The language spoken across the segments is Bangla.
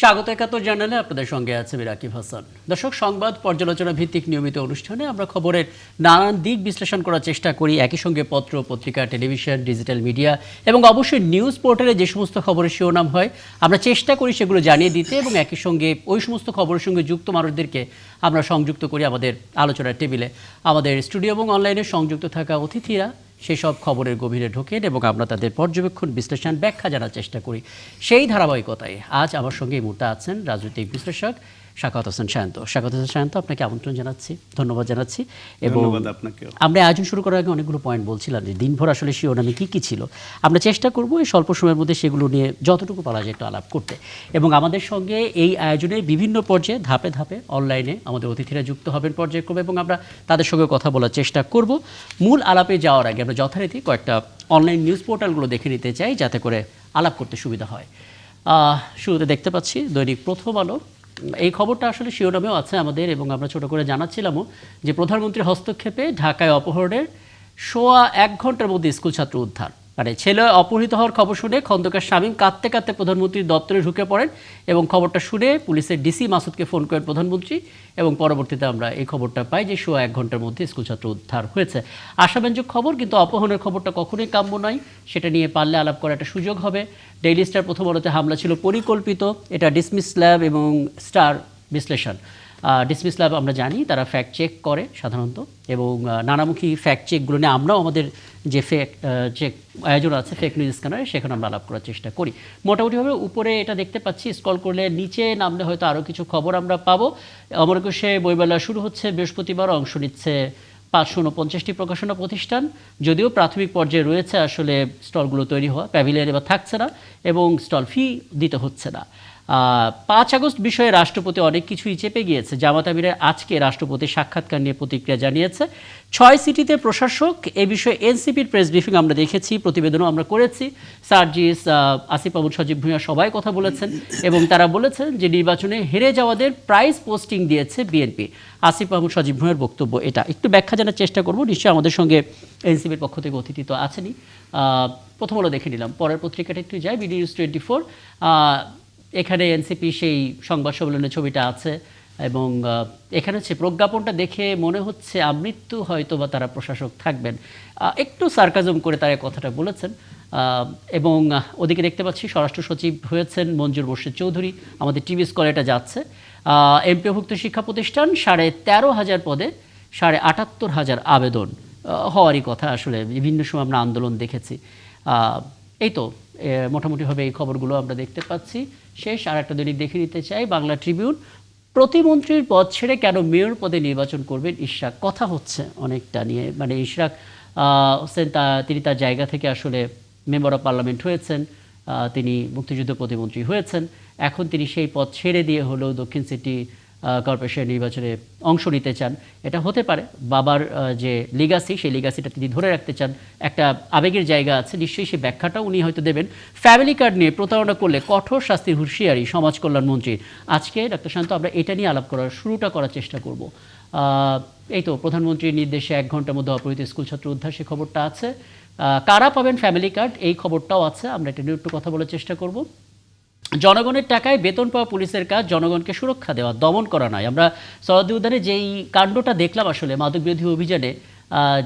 স্বাগত ৭১ জার্নালে আপনাদের সঙ্গে আছে রাকিব হাসান। দর্শক, সংবাদ পর্যালোচনা ভিত্তিক নিয়মিত অনুষ্ঠানে আমরা খবরের নানান দিক বিশ্লেষণ করার চেষ্টা করি। একই সঙ্গে পত্র, পত্রিকা, টেলিভিশন, ডিজিটাল মিডিয়া এবং অবশ্যই নিউজ পোর্টালে যে সমস্ত খবরের শিরোনাম হয় আমরা চেষ্টা করি সেগুলো জানিয়ে দিতে, এবং একই সঙ্গে ওই সমস্ত খবরের সঙ্গে যুক্ত মানুষদেরকে আমরা সংযুক্ত করি আমাদের আলোচনার টেবিলে। আমাদের স্টুডিও এবং অনলাইনে সংযুক্ত থাকা অতিথিরা সেসব খবরের গভীরে ঢোকেন এবং আমরা তাদের পর্যবেক্ষণ, বিশ্লেষণ, ব্যাখ্যা জানার চেষ্টা করি। সেই ধারাবাহিকতায় আজ আমার সঙ্গে এই মুহূর্তে আছেন রাজনৈতিক বিশ্লেষক শাখাওয়াত হোসেন শান্ত। শাখাওয়াত হোসেন শান্ত, আপনাকে আমন্ত্রণ জানাচ্ছি, ধন্যবাদ জানাচ্ছি। এবং আমরা আয়োজন শুরু করার আগে অনেকগুলো পয়েন্ট বলছিলাম যে দিনভর আসলে শিরোনামে কী কী ছিল, আমরা চেষ্টা করব এই স্বল্প সময়ের মধ্যে সেগুলো নিয়ে যতটুকু পারা যায় একটু আলাপ করতে। এবং আমাদের সঙ্গে এই আয়োজনে বিভিন্ন পর্যায়ে ধাপে ধাপে অনলাইনে আমাদের অতিথিরা যুক্ত হবেন পর্যায়ক্রমে, এবং আমরা তাদের সঙ্গে কথা বলার চেষ্টা করব। মূল আলাপে যাওয়ার আগে আমরা যথারীতি কয়েকটা অনলাইন নিউজ পোর্টালগুলো দেখে নিতে চাই যাতে করে আলাপ করতে সুবিধা হয়। শুরুতে দেখতে পাচ্ছি দৈনিক প্রথম আলো। এই খবরটা আসলে শিরোনামেও আছে আমাদের, এবং আমরা ছোট করে জানাচ্ছিলামও যে প্রধানমন্ত্রীর হস্তক্ষেপে ঢাকায় অপহরণের ১.৫ ঘন্টার মধ্যে স্কুল ছাত্র উদ্ধার। মানে ছেলে অপহৃত হওয়ার খবর শুনে খন্দকার শামীম কাঁদতে কাঁদতে প্রধানমন্ত্রীর দপ্তরে ঢুকে পড়েন, এবং খবরটা শুনে পুলিশের ডিসি মাসুদকে ফোন করেন প্রধানমন্ত্রী, এবং পরবর্তীতে আমরা এই খবরটা পাই যে ১.৫ ঘন্টার মধ্যে স্কুল ছাত্র উদ্ধার হয়েছে। আশাব্যঞ্জক খবর, কিন্তু অপহরণের খবরটা কখনোই কাম্য নয়, সেটা নিয়ে পারলে আলাপ করার একটা সুযোগ হবে। ডেইলি স্টার প্রথম আলোতে হামলা ছিল পরিকল্পিত, এটা ডিসমিস ল্যাব এবং স্টার বিশ্লেষণ। ডিসমিস ল্যাব আমরা জানি তারা ফ্যাক্ট চেক করে সাধারণত, এবং নানামুখী ফ্যাক্ট চেকগুলো নিয়ে আমরাও আমাদের যে চেক আয়োজন আছে ফেক নিউজ স্ক্যানারে, সেখানে আমরা আলাপ করার চেষ্টা করি। মোটামুটিভাবে উপরে এটা দেখতে পাচ্ছি, স্ক্রল করলে নিচে নামলে হয়তো আরও কিছু খবর আমরা পাবো। অমর একুশে বইমেলা শুরু হচ্ছে বৃহস্পতিবার, অংশ নিচ্ছে ৫৪৯টি প্রকাশনা প্রতিষ্ঠান। যদিও প্রাথমিক পর্যায়ে রয়েছে আসলে স্টলগুলো তৈরি হওয়া, প্যাভিলিয়ন এবার থাকছে না এবং স্টল ফি দিতে হচ্ছে না। ৫ আগস্ট বিষয়ে রাষ্ট্রপতি অনেক কিছুই চেপে গিয়েছে। জামাত আমিরের আজকে রাষ্ট্রপতির সাক্ষাৎকার নিয়ে প্রতিক্রিয়া জানিয়েছে ৬ সিটিতে প্রশাসক। এ বিষয়ে এনসিপির প্রেস ব্রিফিং আমরা দেখেছি, প্রতিবেদনও আমরা করেছি। সার্জিস, আসিফ মাহমুদ, সজীব ভুঁইয়া সবাই কথা বলেছেন, এবং তারা বলেছেন যে নির্বাচনে হেরে যাওয়াদের প্রাইজ পোস্টিং দিয়েছে বিএনপি। আসিফ মাহমুদ, সজীব ভুঁইয়ার বক্তব্য এটা। একটু ব্যাখ্যা জানার চেষ্টা করব। নিশ্চয়ই আমাদের সঙ্গে এনসিপির পক্ষ থেকে অতিথি তো আছেনই। প্রথম আলো দেখে নিলাম, পরের পত্রিকাটা একটু যাই, বিডি নিউজ 24। এখানে এনসিপি সেই সংবাদ সম্মেলনের ছবিটা আছে, এবং এখানে হচ্ছে প্রজ্ঞাপনটা দেখে মনে হচ্ছে আমৃত্যু হয়তো বা তারা প্রশাসক থাকবেন। একটু সার্কাজম করে তারা কথাটা বলেছেন। এবং ওদিকে দেখতে পাচ্ছি স্বরাষ্ট্র সচিব হয়েছেন মঞ্জুর মোর্শেদ চৌধুরী। আমাদের টিভি স্কলে এটা যাচ্ছে। এমপিওভুক্ত শিক্ষা প্রতিষ্ঠান ১৩,৫০০ পদে ৭৮,৫০০ আবেদন হওয়ারই কথা। আসলে বিভিন্ন সময় আমরা আন্দোলন দেখেছি। এই তো মোটামুটিভাবে এই খবরগুলো আমরা দেখতে পাচ্ছি। শেষ আর একটা দৈনিক দেখে নিতে চাই, বাংলা ট্রিবিউন। প্রতিমন্ত্রীর পদ ছেড়ে কেন মেয়র পদে নির্বাচন করবেন ইশরাক, কথা হচ্ছে অনেকটা নিয়ে। মানে ইশরাক হোসেন তিনি তার জায়গা থেকে আসলে মেম্বার অফ পার্লামেন্ট হয়েছেন, তিনি মুক্তিযুদ্ধ প্রতিমন্ত্রী হয়েছেন, এখন তিনি সেই পদ ছেড়ে দিয়ে হলেও দক্ষিণ সিটি কর্পোরেশন নির্বাচনে অংশ নিতে চান। এটা হতে পারে বাবার যে লিগাসি, সেই লিগাসিটা তিনি ধরে রাখতে চান, একটা আবেগের জায়গা আছে, নিশ্চয়ই সেই ব্যাখ্যাটাও উনি হয়তো দেবেন। ফ্যামিলি কার্ড নিয়ে প্রতারণা করলে কঠোর শাস্তির হুঁশিয়ারি সমাজ কল্যাণ মন্ত্রী। আজকে ডাক্তার শান্ত আমরা এটা নিয়ে আলাপ করার চেষ্টা করব। এই তো প্রধানমন্ত্রীর নির্দেশে ১ ঘন্টার মধ্যে অপহৃত স্কুল ছাত্র উদ্ধার, সে খবরটা আছে। কারা পাবেন ফ্যামিলি কার্ড, এই খবরটাও আছে, আমরা এটা নিয়ে একটু কথা বলার চেষ্টা করব। জনগণের টাকায় বেতন পাওয়া পুলিশের কাজ জনগণকে সুরক্ষা দেওয়া, দমন করা নয়। আমরা সরহদি উদ্যানে যেই কাণ্ডটা দেখলাম আসলে মাদক বিরোধী অভিযানে,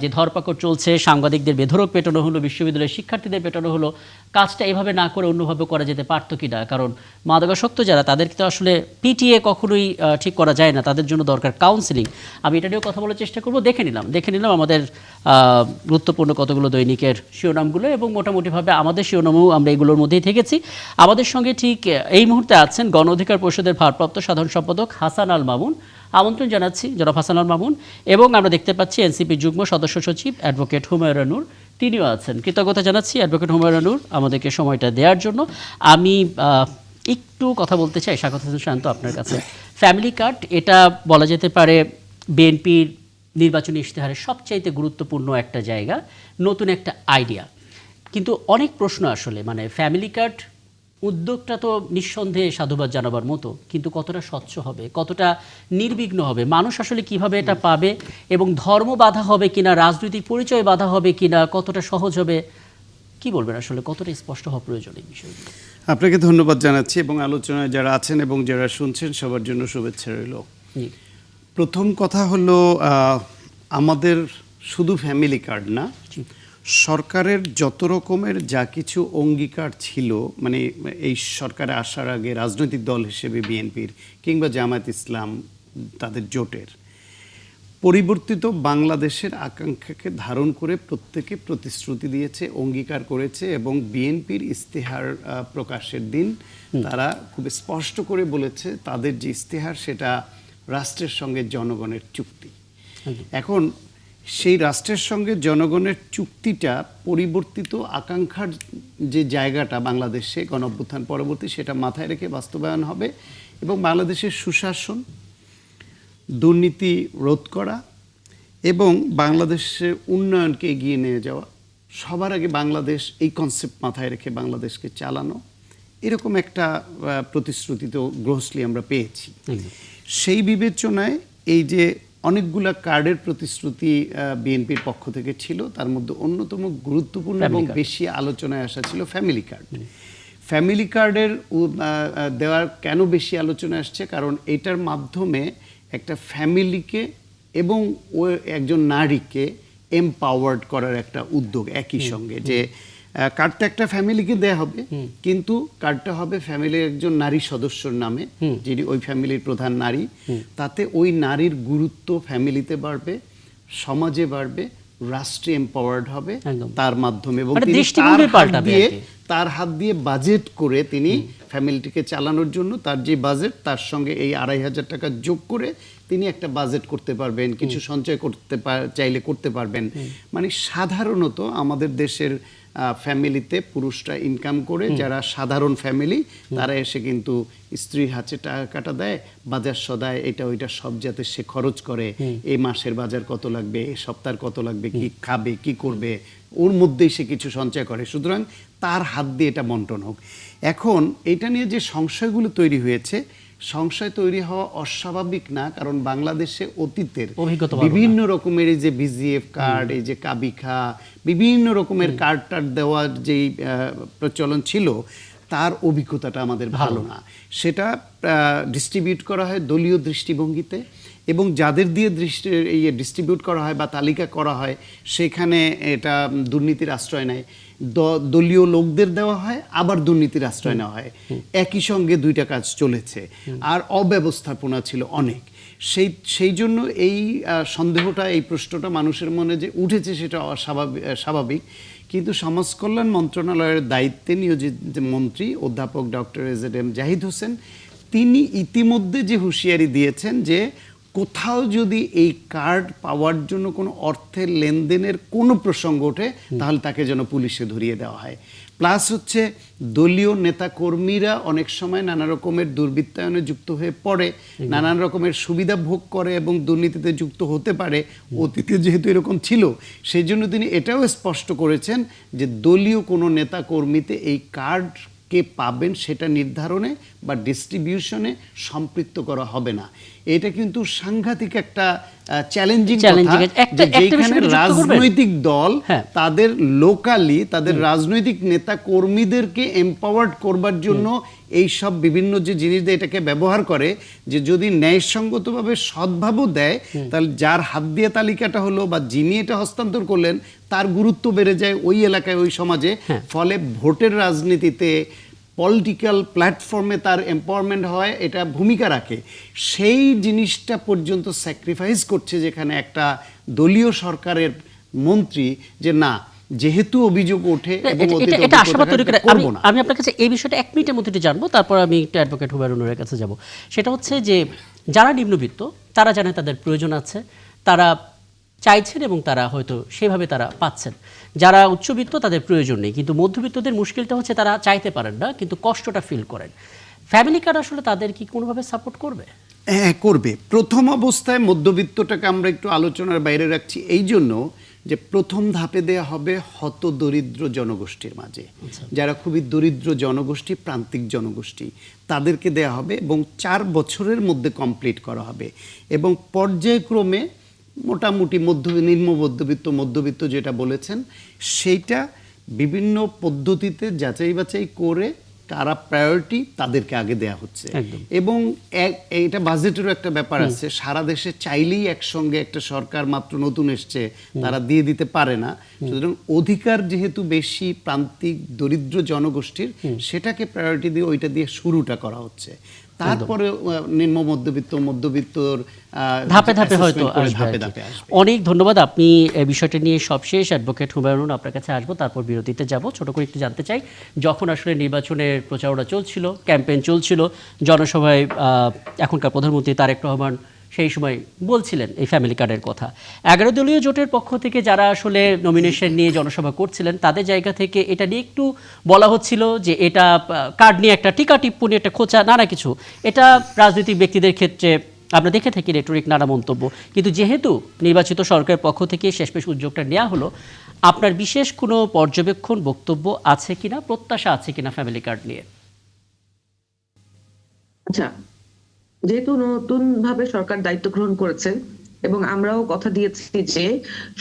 যে ধরপাকড় চলছে, সাংবাদিকদের বেধড়ক পেটানো হলো, বিশ্ববিদ্যালয়ের শিক্ষার্থীদের পেটানো হলো, কাজটা এভাবে না করে অন্যভাবে করা যেতে পারতো কি না? কারণ মাদকাসক্ত যারা, তাদেরকে তো আসলে পিটিএ কখনোই ঠিক করা যায় না, তাদের জন্য দরকার কাউন্সিলিং। আমি এটা নিয়েও কথা বলার চেষ্টা করব। দেখে নিলাম আমাদের গুরুত্বপূর্ণ কতগুলো দৈনিকের শিরোনামগুলো, এবং মোটামুটিভাবে আমাদের শিরোনামও আমরা এগুলোর মধ্যেই থেকেছি। আমাদের সঙ্গে ঠিক এই মুহূর্তে আছেন গণ অধিকার পরিষদের ভারপ্রাপ্ত সাধারণ সম্পাদক হাসান আল মামুন। আমন্ত্রণ জানাচ্ছি জনাব হাসান আল মামুন। এবং আমরা দেখতে পাচ্ছি এনসিপি যুগ্ম সদস্য সচিব অ্যাডভোকেট হুমায়রা নূর, তিনিও আছেন। কৃতজ্ঞতা জানাচ্ছি অ্যাডভোকেট হুমায়রা নূর আমাদেরকে সময়টা দেওয়ার জন্য। আমি একটু কথা বলতে চাই শাখাওয়াত হোসেন শান্ত আপনার কাছে। ফ্যামিলি কার্ড, এটা বলা যেতে পারে বিএনপির নির্বাচনী ইশতেহারের সবচাইতে গুরুত্বপূর্ণ একটা জায়গা, নতুন একটা আইডিয়া। কিন্তু অনেক প্রশ্ন আসলে, মানে ফ্যামিলি কার্ড উদ্যোগটা তো নিঃসন্দেহে সাধুবাদ জানাবার মতো, কিন্তু কতটা স্বচ্ছ হবে, কতটা নির্বিঘ্ন হবে, মানুষ আসলে কিভাবে এটা পাবে, এবং ধর্ম বাধা হবে কিনা, রাজনৈতিক পরিচয় বাধা হবে কিনা, কতটা সহজ হবে, কি বলবেন আসলে কতটা স্পষ্ট হওয়া প্রয়োজন এই বিষয়গুলো? আপনাকে ধন্যবাদ জানাচ্ছি এবং আলোচনায় যারা আছেন এবং যারা শুনছেন সবার জন্য শুভেচ্ছা রইল। প্রথম কথা হলো আমাদের শুধু ফ্যামিলি কার্ড না, সরকারের যত রকমের যা কিছু অঙ্গীকার ছিল, মানে এই সরকারে আসার আগে রাজনৈতিক দল হিসেবে বিএনপির কিংবা জামায়াত ইসলাম তাদের জোটের পরিবর্তিত বাংলাদেশের আকাঙ্ক্ষাকে ধারণ করে প্রত্যেকে প্রতিশ্রুতি দিয়েছে, অঙ্গীকার করেছে এবং বিএনপির ইস্তেহার প্রকাশের দিন তারা খুব স্পষ্ট করে বলেছে তাদের যে ইস্তেহার সেটা রাষ্ট্রের সঙ্গে জনগণের চুক্তি। এখন সেই রাষ্ট্রের সঙ্গে জনগণের চুক্তিটা পরিবর্তিত আকাঙ্ক্ষার যে জায়গাটা বাংলাদেশে গণঅভ্যুত্থান পরবর্তী সেটা মাথায় রেখে বাস্তবায়ন হবে এবং বাংলাদেশের সুশাসন, দুর্নীতি রোধ করা এবং বাংলাদেশের উন্নয়নকে এগিয়ে নিয়ে যাওয়া, সবার আগে বাংলাদেশ এই কনসেপ্ট মাথায় রেখে বাংলাদেশকে চালানো, এরকম একটা প্রতিশ্রুতি তো গ্রোসলি আমরা পেয়েছি। সেই বিবেচনায় এই যে অনেকগুলা কার্ডের প্রতিশ্রুতি বিএনপির পক্ষ থেকে ছিল, তার মধ্যে অন্যতম গুরুত্বপূর্ণ এবং বেশি আলোচনায় আসা ছিল ফ্যামিলি কার্ড। ফ্যামিলি কার্ডের দেওয়ার কেন বেশি আলোচনা আসছে, কারণ এটার মাধ্যমে একটা ফ্যামিলিকে এবং ও একজন নারীকে এমপাওয়ার্ড করার একটা উদ্যোগ একই সঙ্গে, যে কার্ডটা একটা ফ্যামিলিকে দেয়া হবে কিন্তু কার্ডটা হবে ফ্যামিলির একজন নারী সদস্যর নামে, যিনি ওই ফ্যামিলির প্রধান নারী। তাতে ওই নারীর গুরুত্ব ফ্যামিলিতে বাড়বে, সমাজে বাড়বে, রাষ্ট্রে এমপাওয়ার্ড হবে তার মাধ্যমে এবং তার হাত দিয়ে বাজেট করে তিনি ফ্যামিলিটিকে চালানোর জন্য তার যে বাজেট তার সঙ্গে এই 2,500 টাকা যোগ করে তিনি একটা বাজেট করতে পারবেন, কিছু সঞ্চয় করতে চাইলে করতে পারবেন। মানে সাধারণত আমাদের দেশের ফ্যামিলিতে পুরুষরা ইনকাম করে, যারা সাধারণ ফ্যামিলি তারা এসে কিন্তু স্ত্রীর হাতে টাকাটা দেয়, বাজার সদায় এটা ওইটা সব যাতে সে খরচ করে, এই মাসের বাজার কত লাগবে, এই সপ্তাহের কত লাগবে, কি খাবে, কি করবে, ওর মধ্যেই সে কিছু সঞ্চয় করে। সুতরাং তার হাত দিয়ে এটা বন্টন হোক। এখন এটা নিয়ে যে সংশয়গুলো তৈরি হয়েছে, সংশয় তৈরি হওয়া অস্বাভাবিক না, কারণ বাংলাদেশে অতীতের বিভিন্ন রকমের এই যে বিজিএফ কার্ড, এই যে কাবিখা, বিভিন্ন রকমের কার্ড টার্ড দেওয়ার যেই প্রচলন ছিল তার অভিজ্ঞতাটা আমাদের ভালো না। সেটা ডিস্ট্রিবিউট করা হয় দলীয় দৃষ্টিভঙ্গিতে এবং যাদের দিয়ে ডিস্ট্রিবিউট করা হয় বা তালিকা করা হয় সেখানে এটা দুর্নীতির আশ্রয় নেয়, দলীয় লোকদের দেওয়া হয় আবার দুর্নীতির আশ্রয় নেওয়া হয়, একই সঙ্গে দুইটা কাজ চলেছে। আর অব্যবস্থাপনা ছিল অনেক। সেই জন্য এই সন্দেহটা, এই প্রশ্নটা মানুষের মনে যে উঠেছে সেটা স্বাভাবিক। কিন্তু সমাজ কল্যাণ মন্ত্রণালয়ের দায়িত্বে নিয়োজিত মন্ত্রী অধ্যাপক ডক্টর এজেড.এম জাহিদ হোসেন তিনি ইতিমধ্যে যে হুঁশিয়ারি দিয়েছেন যে কোথাও যদি এই কার্ড পাওয়ার জন্য কোনো অর্থের লেনদেনের কোনো প্রসঙ্গ ওঠে তাহলে তাকে যেন পুলিশে ধরিয়ে দেওয়া হয়। প্লাস হচ্ছে দলীয় নেতা কর্মীরা অনেক সময় নানা রকমের দুর্বৃত্তায়নে যুক্ত হয়ে পড়ে, নানান রকমের সুবিধা ভোগ করে এবং দুর্নীতিতে যুক্ত হতে পারে, অতীতে যেহেতু এরকম ছিল সেই জন্য তিনি এটাও স্পষ্ট করেছেন যে দলীয় কোনো নেতা কর্মীতে এই কার্ড কে পাবেন সেটা নির্ধারণে বা ডিস্ট্রিবিউশনে সম্পৃক্ত করা হবে না। এটা কিন্তু সাংঘাতিক একটা চ্যালেঞ্জিং কথা, যেখানে রাজনৈতিক দল তাদের লোকালি তাদের রাজনৈতিক নেতা কর্মীদেরকে এমপাওয়ার্ড করবার জন্য এই সব বিভিন্ন যে জিনিস দিয়ে এটাকে ব্যবহার করে, যে যদি ন্যায়সঙ্গতভাবে সদ্ভাবও দেয় তাহলে যার হাত দিয়ে তালিকাটা হলো বা যিনি এটা হস্তান্তর করলেন তার গুরুত্ব বেড়ে যায় ওই এলাকায়, ওই সমাজে। ফলে ভোটের রাজনীতিতে পলিটিক্যাল প্ল্যাটফর্মে তার এম্পাওয়ারমেন্ট হয়, এটা ভূমিকা রাখে। সেই জিনিসটা পর্যন্ত স্যাক্রিফাইস করছে যেখানে একটা দলীয় সরকারের মন্ত্রী, যে না যেহেতু অভিযোগ ওঠে আমি আপনার কাছে এই বিষয়টা 1 মিনিটের মধ্যে জানবো, তারপর আমি একটা অ্যাডভোকেট হুমায়ুনের কাছে যাব। সেটা হচ্ছে যে যারা নিম্নবিত্ত তারা জানে তাদের প্রয়োজন আছে, তারা চাইছেন এবং তারা হয়তো সেভাবে তারা পাচ্ছেন। যারা উচ্চবিত্ত তাদের প্রয়োজন নেই, কিন্তু মধ্যবিত্তদের মুশকিলটা হচ্ছে তারা চাইতে পারেন না কিন্তু কষ্টটা ফিল করেন। ফ্যামিলি কার্ড আসলে তাদের কি কোনোভাবে সাপোর্ট করবে? হ্যাঁ, করবে। প্রথম অবস্থায় মধ্যবিত্তটাকে আমরা একটু আলোচনার বাইরে রাখছি এই জন্য যে প্রথম ধাপে দেয়া হবে হত দরিদ্র জনগোষ্ঠীর মাঝে, যারা খুবই দরিদ্র জনগোষ্ঠী, প্রান্তিক জনগোষ্ঠী, তাদেরকে দেয়া হবে এবং 4 বছরের মধ্যে কমপ্লিট করা হবে এবং পর্যায়ক্রমে মোটামুটি নিম্ন মধ্যবিত্ত যেটা বলেছেন সেইটা বিভিন্ন পদ্ধতিতে যাচাই বাছাই করে কারা প্রায়োরিটি তাদেরকে আগে দেয়া হচ্ছে। একদম। এবং এটা বাজেটেরও একটা ব্যাপার আছে, সারা দেশে চাইলেই একসঙ্গে একটা সরকার মাত্র নতুন এসছে তারা দিয়ে দিতে পারে না। সুতরাং অধিকার যেহেতু বেশি প্রান্তিক দরিদ্র জনগোষ্ঠীর, সেটাকে প্রায়োরিটি দিয়ে ওইটা দিয়ে শুরুটা করা হচ্ছে। তারপরে নিম্ন মধ্যবিত্তর ধাপে ধাপে হয়তো ধাপে ধাপে আসবে। অনেক ধন্যবাদ। আপনি এই বিষয়টা নিয়ে সবশেষ অ্যাডভোকেট হুমায়ুন আপনার কাছে আসবো, তারপর বিরতিতে যাব। ছোট করে একটু জানতে চাই, যখন আসলে নির্বাচনের প্রচারণা চলছিল, ক্যাম্পেইন চলছিল, জনসভায় এখনকার প্রধানমন্ত্রী তারেক রহমান সেই সময় বলছিলেন এই ফ্যামিলি কার্ডের কথা। 11 দলীয় জোটের পক্ষ থেকে যারা আসলে নমিনেশন নিয়ে জনসভা করছিলেন, তাদের জায়গা থেকে এটা নিয়ে একটু বলা হচ্ছিল যে এটা কার্ড নিয়ে একটা টিকা টিপ্পনি, একটা খোঁচা, নানা কিছু। এটা রাজনৈতিক ব্যক্তিদের ক্ষেত্রে আমরা দেখে থাকি রেটরিক, নানা মন্তব্য। কিন্তু যেহেতু নির্বাচিত সরকারের পক্ষ থেকে শেষমেশ উদ্যোগটা নেওয়া হলো, আপনার বিশেষ কোনো পর্যবেক্ষণ, বক্তব্য আছে কিনা, প্রত্যাশা আছে কিনা ফ্যামিলি কার্ড নিয়ে? আচ্ছা, যেহেতু নতুন ভাবে সরকার দায়িত্ব গ্রহণ করেছে এবং আমরাও কথা দিয়েছি যে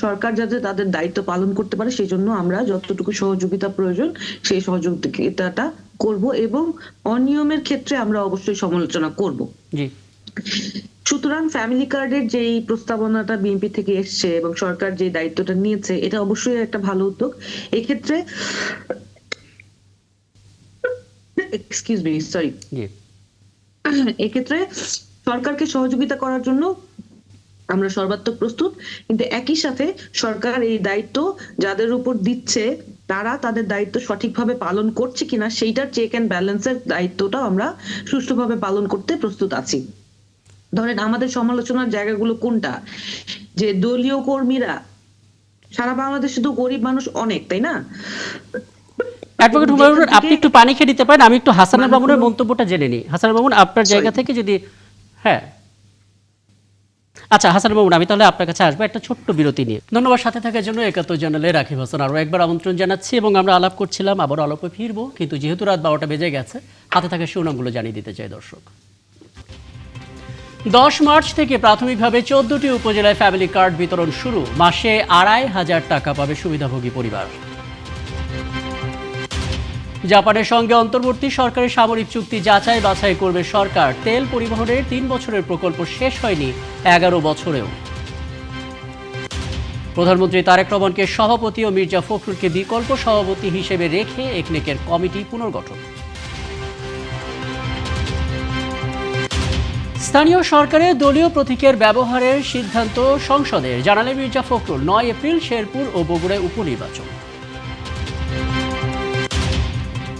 সরকার যাতে তাদের দায়িত্ব পালন করতে পারে, সেই জন্য আমরা যতটুকু সহযোগিতা প্রয়োজন সেই সহযোগিতাটা করব এবং অনিয়মের ক্ষেত্রে আমরা অবশ্যই সমালোচনা করব। জি। সুতরাং ফ্যামিলি কার্ডের যেই প্রস্তাবনাটা বিএনপি থেকে এসছে এবং সরকার যে দায়িত্বটা নিয়েছে, এটা অবশ্যই একটা ভালো উদ্যোগ। এক্ষেত্রে এক্সকিউজ মি, সরি, জি। এক্ষেত্রে সরকারকে সহযোগিতা করার জন্য আমরা সর্বাত্মক প্রস্তুত, কিন্তু একই সাথে সরকার এই দায়িত্ব যাদের উপর দিচ্ছে তারা তাদের দায়িত্ব সঠিকভাবে পালন করছে কিনা সেইটার চেক এন্ড ব্যালেন্সের দায়িত্বটা আমরা সুষ্ঠুভাবে পালন করতে প্রস্তুত আছি। ধরেন আমাদের সমালোচনার জায়গাগুলো কোনটা, যে দলীয় কর্মীরা, সারা বাংলাদেশে তো গরিব মানুষ অনেক, তাই না? অ্যাডভোকেট হুমায়ুন, আপনি একটু পানি খেয়ে দিতে পারেন, আমি একটু হাসানুর মামুনের মন্তব্যটা জেনে নিই। হাসানুর মামুন, আপনার জায়গা থেকে যদি, হ্যাঁ, আচ্ছা হাসানুর মামুন, আমি তাহলে আপনার কাছে আসবো একটা ছোট্ট বিরতি নিয়ে। ধন্যবাদ সাথে থাকার জন্য। 71 চ্যানেলে রাকিব হাসান আরও একবার আমন্ত্রণ জানাচ্ছি এবং আমরা আলাপ করছিলাম, আবারও আলাপে ফিরবো, কিন্তু যেহেতু রাত 12টা বেজে গেছে, হাতে থাকা শিরোনামগুলো জানিয়ে দিতে চাই দর্শক। 10 মার্চ থেকে প্রাথমিকভাবে 14টি উপজেলায় ফ্যামিলি কার্ড বিতরণ শুরু। মাসে 2,500 টাকা পাবে সুবিধাভোগী পরিবার। জাপানের সঙ্গে অন্তর্বর্তী সরকারের সামরিক চুক্তি যাচাই বাছাই করবে সরকার। তেল পরিবহনের 3 বছরের প্রকল্প শেষ হয়নি 11 বছরেও। প্রধানমন্ত্রী তারেক রহমানকে সভাপতি ও মির্জা ফখরুলকে বিকল্প সভাপতি হিসেবে রেখে একনেকের কমিটি পুনর্গঠন। স্থানীয় সরকারে দলীয় প্রতীকের ব্যবহারের সিদ্ধান্ত সংসদের, জানালেন মির্জা ফখরুল। 9 এপ্রিল শেরপুর ও বগুড়ায় উপনির্বাচন।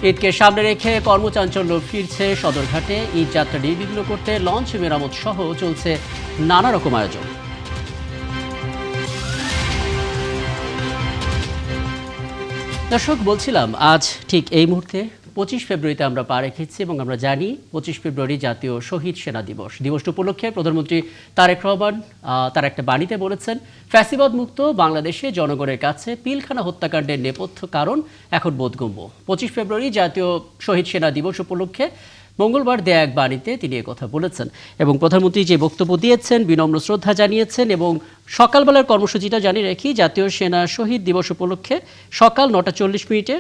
ঈদকে সামনে রেখে কর্মচাঞ্চল্য ফিরছে সদরঘাটে। ঈদ যাত্রা নির্বিঘ্ন করতে লঞ্চ মেরামত সহ চলছে নানা রকম আয়োজন। দর্শক, বলছিলাম আজ ঠিক এই মুহূর্তে 25 ফেব্রুয়ারিতে আমরা পা রেখেছি এবং আমরা জানি 25 ফেব্রুয়ারি জাতীয় শহীদ সেনা দিবস। দিবসটি উপলক্ষে প্রধানমন্ত্রী তারেক রহমান তার একটা বাণীতে বলেছেন, ফ্যাসিবাদ মুক্ত বাংলাদেশে জনগণের কাছে পিলখানা হত্যাকাণ্ডের নেপথ্য কারণ এখন বোধগম্য। 25 ফেব্রুয়ারি জাতীয় শহীদ সেনা দিবস উপলক্ষে মঙ্গলবার দেয়া এক বাণীতে তিনি কথা বলেছেন এবং প্রধানমন্ত্রী যে বক্তব্য দিয়েছেন, বিনম্র শ্রদ্ধা জানিয়েছেন এবং সকালবেলার কর্মসূচিটা জানিয়ে রাখি। জাতীয় সেনা শহীদ দিবস উপলক্ষে সকাল 9টা 40 মিনিটে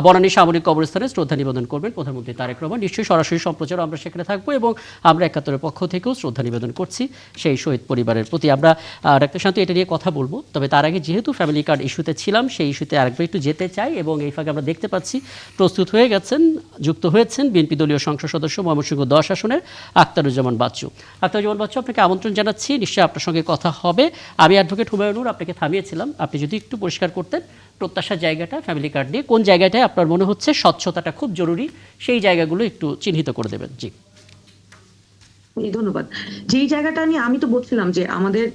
বনানী সামরিক কবরস্থানে শ্রদ্ধা নিবেদন করবেন প্রধানমন্ত্রী তারেক রহমান। নিশ্চয়ই সরাসরি সম্প্রচার আমরা সেখানে থাকবো এবং আমরা 71-এর পক্ষ থেকেও শ্রদ্ধা নিবেদন করছি সেই শহীদ পরিবারের প্রতি। আমরা ডাক্তার শান্ত এটা নিয়ে কথা বলবো, তবে তার আগে যেহেতু ফ্যামিলি কার্ড ইস্যুতে ছিলাম, সেই ইস্যুতে আরেকবার একটু যেতে চাই এবং এই ফাঁকে আমরা দেখতে পাচ্ছি প্রস্তুত হয়ে গেছেন, যুক্ত হয়েছেন বিএনপি দলীয় সংসদ সদস্য ময়মনসিংহ 10 আসনের আখতারুজ্জামান বাচ্চু। আখতারুজ্জামান বাচ্চু, আপনাকে আমন্ত্রণ জানাচ্ছি, নিশ্চয়ই আপনার সঙ্গে কথা হবে। আমি অ্যাডভোকেট হুমায়ুন আপনাকে থামিয়েছিলাম, আপনি যদি একটু পরিষ্কার করতেন প্রত্যাশার জায়গাটা ফ্যামিলি কার্ড নিয়ে, কোন জায়গাটায় আপনার মনে হচ্ছে স্বচ্ছতাটা খুব জরুরি, সেই জায়গাগুলো একটু চিহ্নিত করে দেবেন। জি ধন্যবাদ। যেই জায়গাটা নিয়ে আমি তো বলছিলাম যে আমাদের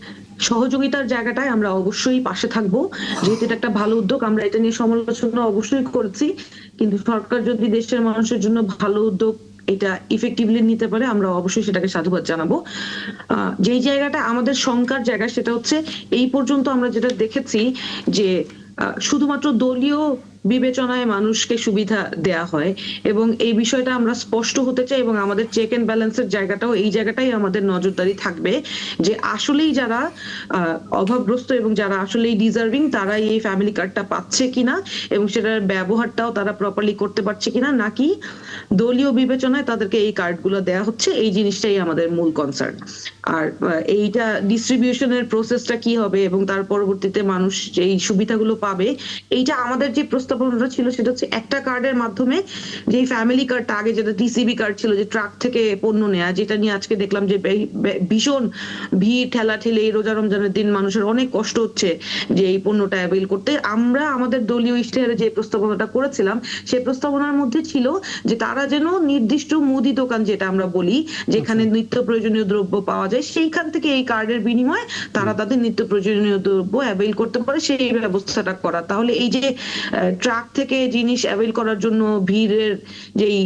সহযোগিতার জায়গাটায় আমরা অবশ্যই পাশে থাকবো, যেহেতু এটা একটা ভালো উদ্যোগ, আমরা এটা নিয়ে সমালোচনা অবশ্যই করেছি, কিন্তু সরকার যদি দেশের মানুষের জন্য ভালো উদ্যোগ এটা ইফেক্টিভলি নিতে পারে, আমরা অবশ্যই সেটাকে সাধুবাদ জানাবো। যেই জায়গাটা আমাদের শঙ্কার জায়গা সেটা হচ্ছে এই পর্যন্ত আমরা যেটা দেখেছি যে শুধুমাত্র দলীয় বিবেচনায় মানুষকে সুবিধা দেয়া হয়, এবং এই বিষয়টা আমরা স্পষ্ট হতে চাই, এবং আমাদের চেক এন্ড ব্যালেন্সের জায়গাটাও এই জায়গাটাই আমাদের নজরদারি থাকবে যে আসলেই যারা অভাবগ্রস্ত এবং যারা আসলেই ডিজার্ভিং তারাই এই ফ্যামিলি কার্ডটা পাচ্ছে কিনা, এবং সেটার ব্যবহারটাও তারা প্রপারলি করতে পারছে কিনা, নাকি দলীয় বিবেচনায় তাদেরকে এই কার্ডগুলো দেয়া হচ্ছে, এই জিনিসটাই আমাদের মূল কনসার্ন। আর এইটা ডিস্ট্রিবিউশনের প্রসেসটা কি হবে এবং তার পরবর্তীতে মানুষ এই সুবিধাগুলো পাবে, এইটা আমাদের যে প্রস্তাবনাটা ছিল সেটা হচ্ছে একটা কার্ডের মাধ্যমে, যে ফ্যামিলি কার্ডটা আগে যেটা টিসিবি কার্ড ছিল, যে ট্রাক থেকে পণ্য নেয়া, যেটা নিয়ে আজকে দেখলাম যে ভীষণ ভিড় ঠেলাঠেলি, এই রোজা রমজানের দিন মানুষের অনেক কষ্ট হচ্ছে যে এই পণ্যটা অ্যাভেল করতে। আমরা আমাদের দলীয় ইশতেহারে যে প্রস্তাবনাটা করেছিলাম সেই প্রস্তাবনার মধ্যে ছিল যে তারা যেন নির্দিষ্ট মুদি দোকান, যেটা আমরা বলি যেখানে নিত্য প্রয়োজনীয় দ্রব্য পাওয়া যায়, সেইখান থেকে এই কার্ডের বিনিময়ে তারা তাদের নিত্য প্রয়োজনীয় দ্রব্য অ্যাভেল করতে পারে, সেই ব্যবস্থাটা করা। তাহলে এই যে ট্রাক থেকে জিনিস অ্যাভেল করার জন্য ভিড়ের যেই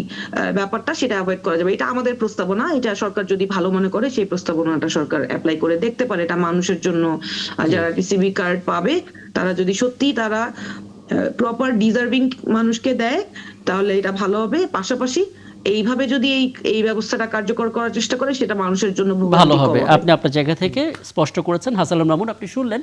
ব্যাপারটা, সেটা অ্যাভয়েড করা যাবে। এটা আমাদের প্রস্তাবনা, এটা সরকার যদি ভালো মনে করে সেই প্রস্তাবনাটা সরকার অ্যাপ্লাই করে দেখতে পারে। এটা মানুষের জন্য, যারা টিসিবি কার্ড পাবে তারা যদি সত্যি তারা প্রপার ডিজার্ভিং মানুষকে দেয় তাহলে এটা ভালো হবে। পাশাপাশি এইভাবে যদি এই ব্যবস্থাটা কার্যকর করার চেষ্টা করে, সেটা মানুষের জন্য ভালো হবে। আপনি আপনার জায়গা থেকে স্পষ্ট করেছেন। হাসানুল মামুন, আপনি শুনলেন,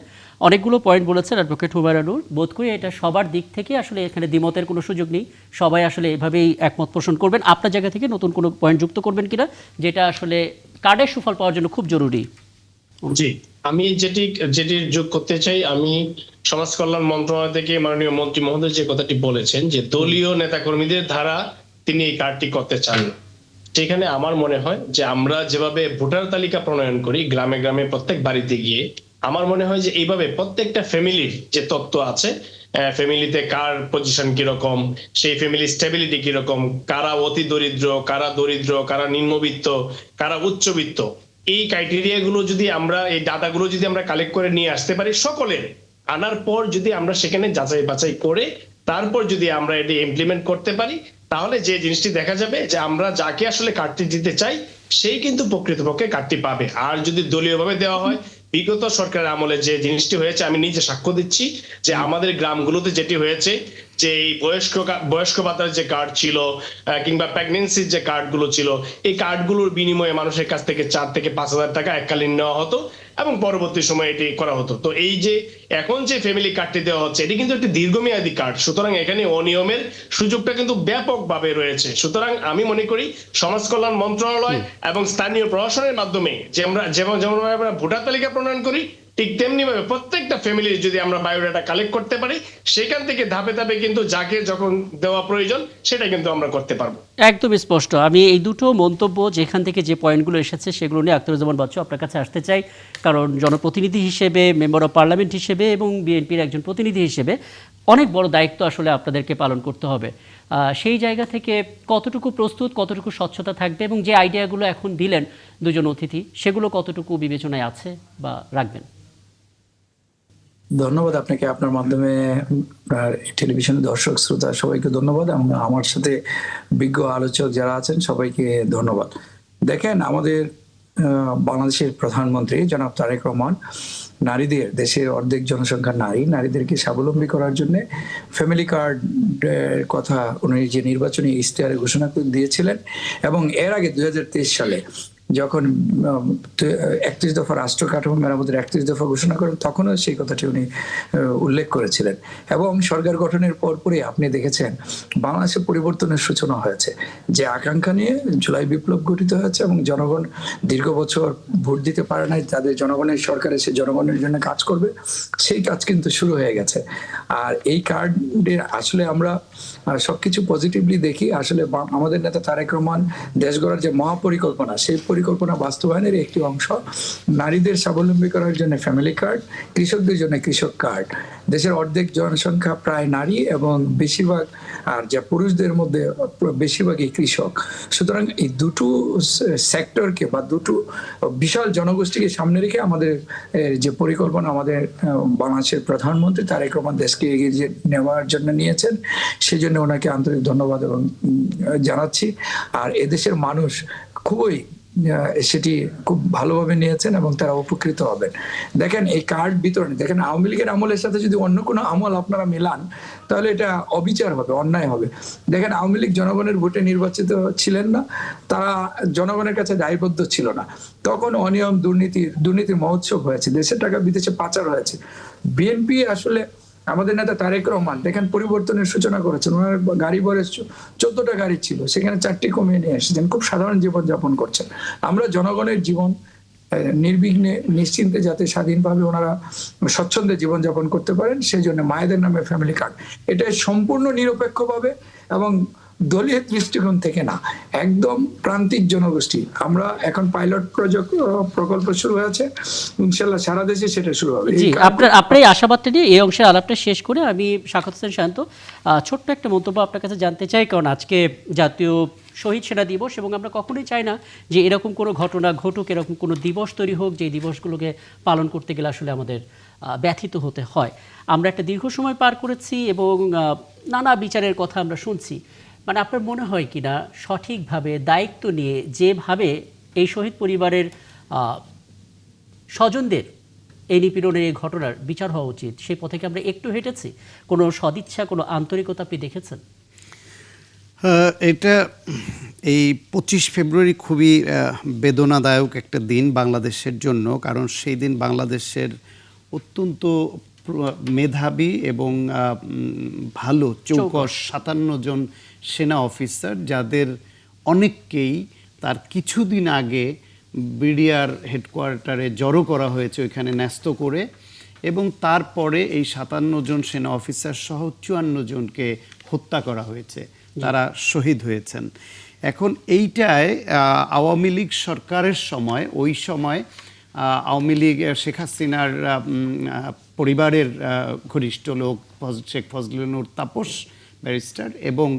অনেকগুলো পয়েন্ট বলেছেন অ্যাডভোকেট হুমায়ুনুর। বোধ করি এটা সবার দিক থেকে আসলে এখানে দ্বিমতের কোনো সুযোগ নেই, সবাই আসলে এভাবেই একমত পোষণ করবেন। আপনার জায়গা থেকে নতুন কোনো পয়েন্ট যুক্ত করবেন কিনা, যেটা আসলে কার্ডের সুফল পাওয়ার জন্য খুব জরুরি? জি, আমি যেটি যোগ করতে চাই, আমি সমাজ কল্যাণ মন্ত্রণালয় থেকে মাননীয় মন্ত্রী মহোদয় যে কথাটি বলেছেন যে দলীয় নেতাকর্মীদের দ্বারা তিনি এই কার্ডটি করতে চান, সেখানে আমার মনে হয় যে আমরা যেভাবে ভোটার তালিকা প্রণয়ন করি গ্রামে গ্রামে প্রত্যেক বাড়িতে গিয়ে, আমার মনে হয় যে এইভাবে প্রত্যেকটা ফ্যামিলির যে তথ্য আছে, ফ্যামিলিতে কার পজিশন কিরকম, সেই ফ্যামিলির স্টেবিলিটি কিরকম, কারা অতি দরিদ্র, কারা দরিদ্র, কারা নিম্নবিত্ত, কারা উচ্চবিত্ত, এই ক্রাইটেরিয়া গুলো যদি আমরা, এই ডাটাগুলো যদি আমরা কালেক্ট করে নিয়ে আসতে পারি সকলের, আনার পর যদি আমরা সেখানে যাচাই বাছাই করে তারপর যদি আমরা এটি ইমপ্লিমেন্ট করতে পারি, তাহলে যে জিনিসটি দেখা যাবে যে আমরা যাকে আসলে কার্ডটি দিতে চাই সেই কিন্তু প্রকৃতপক্ষে কার্ডটি পাবে। আর যদি দলীয়ভাবে দেওয়া হয়, বিগত সরকারের আমলে যে জিনিসটি হয়েছে, আমি নিজে সাক্ষ্য দিচ্ছি যে আমাদের গ্রামগুলোতে যেটি হয়েছে, যে এই বয়স্ক ভাতার যে কার্ড ছিল কিংবা প্রেগন্যান্সির যে কার্ডগুলো ছিল, এই কার্ডগুলোর বিনিময়ে মানুষের কাছ থেকে 4 থেকে 5,000 টাকা এককালীন নেওয়া হতো এবং পরবর্তী সময়ে এটি করা হতো। তো এই যে এখন যে ফ্যামিলি কার্ডটি দেওয়া হচ্ছে, এটি কিন্তু একটি দীর্ঘমেয়াদী কার্ড, সুতরাং এখানে অনিয়মের সুযোগটা কিন্তু ব্যাপকভাবে রয়েছে। সুতরাং আমি মনে করি সমাজ কল্যাণ মন্ত্রণালয় এবং স্থানীয় প্রশাসনের মাধ্যমে যে আমরা যেমন আমরা ভোটার তালিকা প্রণয়ন করি, ঠিক তেমনি ভাবে প্রত্যেকটা ফ্যামিলির যদি আমরা বায়োডাটা কালেক্ট করতে পারি, সেখান থেকে ধাপে ধাপে কিন্তু যাকে যখন দেওয়া প্রয়োজন সেটা কিন্তু আমরা করতে পারবো। একদম স্পষ্ট। আমি এই দুটো মন্তব্য, যেখান থেকে যে পয়েন্টগুলো এসেছে সেগুলো নিয়ে আখতারুজ্জামান বাচ্চু আপনার কাছে আসতে চাই, কারণ জনপ্রতিনিধি হিসেবে, মেম্বার অফ পার্লামেন্ট হিসেবে এবং বিএনপির একজন প্রতিনিধি হিসেবে অনেক বড় দায়িত্ব আসলে আপনাদেরকে পালন করতে হবে। সেই জায়গা থেকে কতটুকু প্রস্তুত, কতটুকু স্বচ্ছতা থাকবে, এবং যে আইডিয়াগুলো এখন দিলেন দুজন অতিথি, সেগুলো কতটুকু বিবেচনায় আছে বা রাখবেন? ধন্যবাদ আপনাকে, আপনার মাধ্যমে আপনার টেলিভিশনের দর্শক শ্রোতা সবাইকে ধন্যবাদ, এবং আমার সাথে বিজ্ঞ আলোচক যারা আছেন সবাইকে ধন্যবাদ। দেখেন, আমাদের বাংলাদেশের প্রধানমন্ত্রী জনাব তারেক রহমান নারীদের, দেশের অর্ধেক জনসংখ্যা নারীদেরকে স্বাবলম্বী করার জন্য ফ্যামিলি কার্ডের কথা উনি যে নির্বাচনী ইশতেহারে ঘোষণা দিয়েছিলেন, এবং এর আগে 2023 সালে যখন 31 দফা রাষ্ট্র কাঠামো মেরামতের 31 দফা ঘোষণা করেন, তখনও সেই কথাটি উনি উল্লেখ করেছিলেন। এবং সরকার গঠনের পরপরই আপনি দেখেছেন বাংলাদেশে পরিবর্তনের সূচনা হয়েছে, যে আকাঙ্ক্ষা নিয়ে জুলাই বিপ্লব গঠিত হয়েছে, এবং জনগণ দীর্ঘ বছর ভোট দিতে পারে নাই, তাদের জনগণের সরকার এসে জনগণের জন্য কাজ করবে, সেই কাজ কিন্তু শুরু হয়ে গেছে। আর এই কার্ডের আসলে আমরা সবকিছু পজিটিভলি দেখি। আসলে আমাদের নেতা তারেক রহমান দেশ গড়ার যে মহাপরিকল্পনা, সেই পরিকল্পনা বাস্তবায়নের একটি অংশ নারীদের স্বাবলম্বী করার জন্য ফ্যামিলি কার্ড, কৃষকদের জন্য কৃষক কার্ড। দেশের অর্ধেক জনসংখ্যা প্রায় নারী, এবং বেশিরভাগ আর যা পুরুষদের মধ্যে বেশিরভাগই কৃষক। সুতরাং এই দুটো সেক্টরকে বা দুটো বিশাল জনগোষ্ঠীকে সামনে রেখে আমাদের যে পরিকল্পনা আমাদের বাংলাদেশের প্রধানমন্ত্রী তারেক রহমান দেশকে এগিয়ে নেওয়ার জন্য নিয়েছেন, সেই জন্য ওনাকে আন্তরিক ধন্যবাদ এবং জানাচ্ছি। আর এদেশের মানুষ খুবই সেটি খুব ভালোভাবে নিয়েছেন এবং তারা উপকৃত হবেন। দেখেন এই কার্ড বিতরণ, দেখেন আওয়ামী লীগের আমলের সাথে যদি অন্য কোনো আমল আপনারা মেলান তাহলে এটা অবিচার হবে, অন্যায় হবে। দেখেন আওয়ামী লীগ জনগণের ভোটে নির্বাচিত ছিলেন না, তারা জনগণের কাছে দায়বদ্ধ ছিল না, তখন অনিয়ম দুর্নীতির মহোৎসব হয়েছে, দেশের টাকা বিদেশে পাচার হয়েছে। বিএনপি আসলে আমাদের নেতা তারেক রহমান দেখেন পরিবর্তনের সূচনা করেছেন। ওনার গাড়ি বয়স 14টা গাড়ি ছিল, সেখানে 4টি কমিয়ে নিয়ে এসেছেন, খুব সাধারণ জীবন যাপন করছেন। আমরা জনগণের জীবন নির্বিঘ্নে নিশ্চিন্তে যাতে স্বাধীনভাবে ওনারা স্বচ্ছন্দে জীবনযাপন করতে পারেন সেই জন্য মায়েদের নামে ফ্যামিলি কার্ড, এটা সম্পূর্ণ নিরপেক্ষভাবে এবং দলীয় দৃষ্টিকোণ থেকে না, একদম প্রান্তিক জনগোষ্ঠী। আমরা এখন পাইলট প্রকল্প শুরু হয়েছে, ইনশাল্লাহ সারা দেশে সেটা শুরু হবে। জি, আপনার এই আশাবাদটা নিয়ে এই অংশের আলাপটা শেষ করে আমি শাখাওয়াত হোসেন শান্ত ছোট্ট একটা মন্তব্য আপনার কাছে জানতে চাই, কারণ আজকে জাতীয় শহীদ সেনা দিবস এবং আমরা কখনোই চাই না যে এরকম কোনো ঘটনা ঘটুক, এরকম কোনো দিবস তৈরি হোক যে দিবসগুলোকে পালন করতে গেলে আসলে আমাদের ব্যথিত হতে হয়। আমরা একটা দীর্ঘ সময় পার করেছি এবং নানা বিচারের কথা আমরা শুনছি। মানে আপনার মনে হয় কি না সঠিকভাবে দায়িত্ব নিয়ে যেভাবে এই শহীদ পরিবারের স্বজনদের এই নিপীড়নের এই ঘটনার বিচার হওয়া উচিত, সেই পথে কি আমরা একটু হেঁটেছি? কোনো সদিচ্ছা, কোনো আন্তরিকতা আপনি দেখেছেন? এটা এই 25 ফেব্রুয়ারি খুবই বেদনাদায়ক একটা দিন বাংলাদেশের জন্য, কারণ সেই দিন বাংলাদেশের অত্যন্ত মেধাবী এবং ভালো চৌকস 57 জন সেনা অফিসার, যাদের অনেককেই তার কিছুদিন আগে বিডিআর হেডকোয়ার্টারে জড়ো করা হয়েছে, ওইখানে ন্যস্ত করে, এবং তারপরে এই 57 জন সেনা অফিসার সহ 54 জনকে হত্যা করা হয়েছে, তারা শহীদ হয়েছেন। এখন এইটায় আওয়ামী লীগ সরকারের সময়, ওই সময় আওয়ামী লীগ শেখ হাসিনার পরিবারের ঘনিষ্ঠ লোক শেখ ফজলুল নূর তাপস ব্যারিস্টার এবং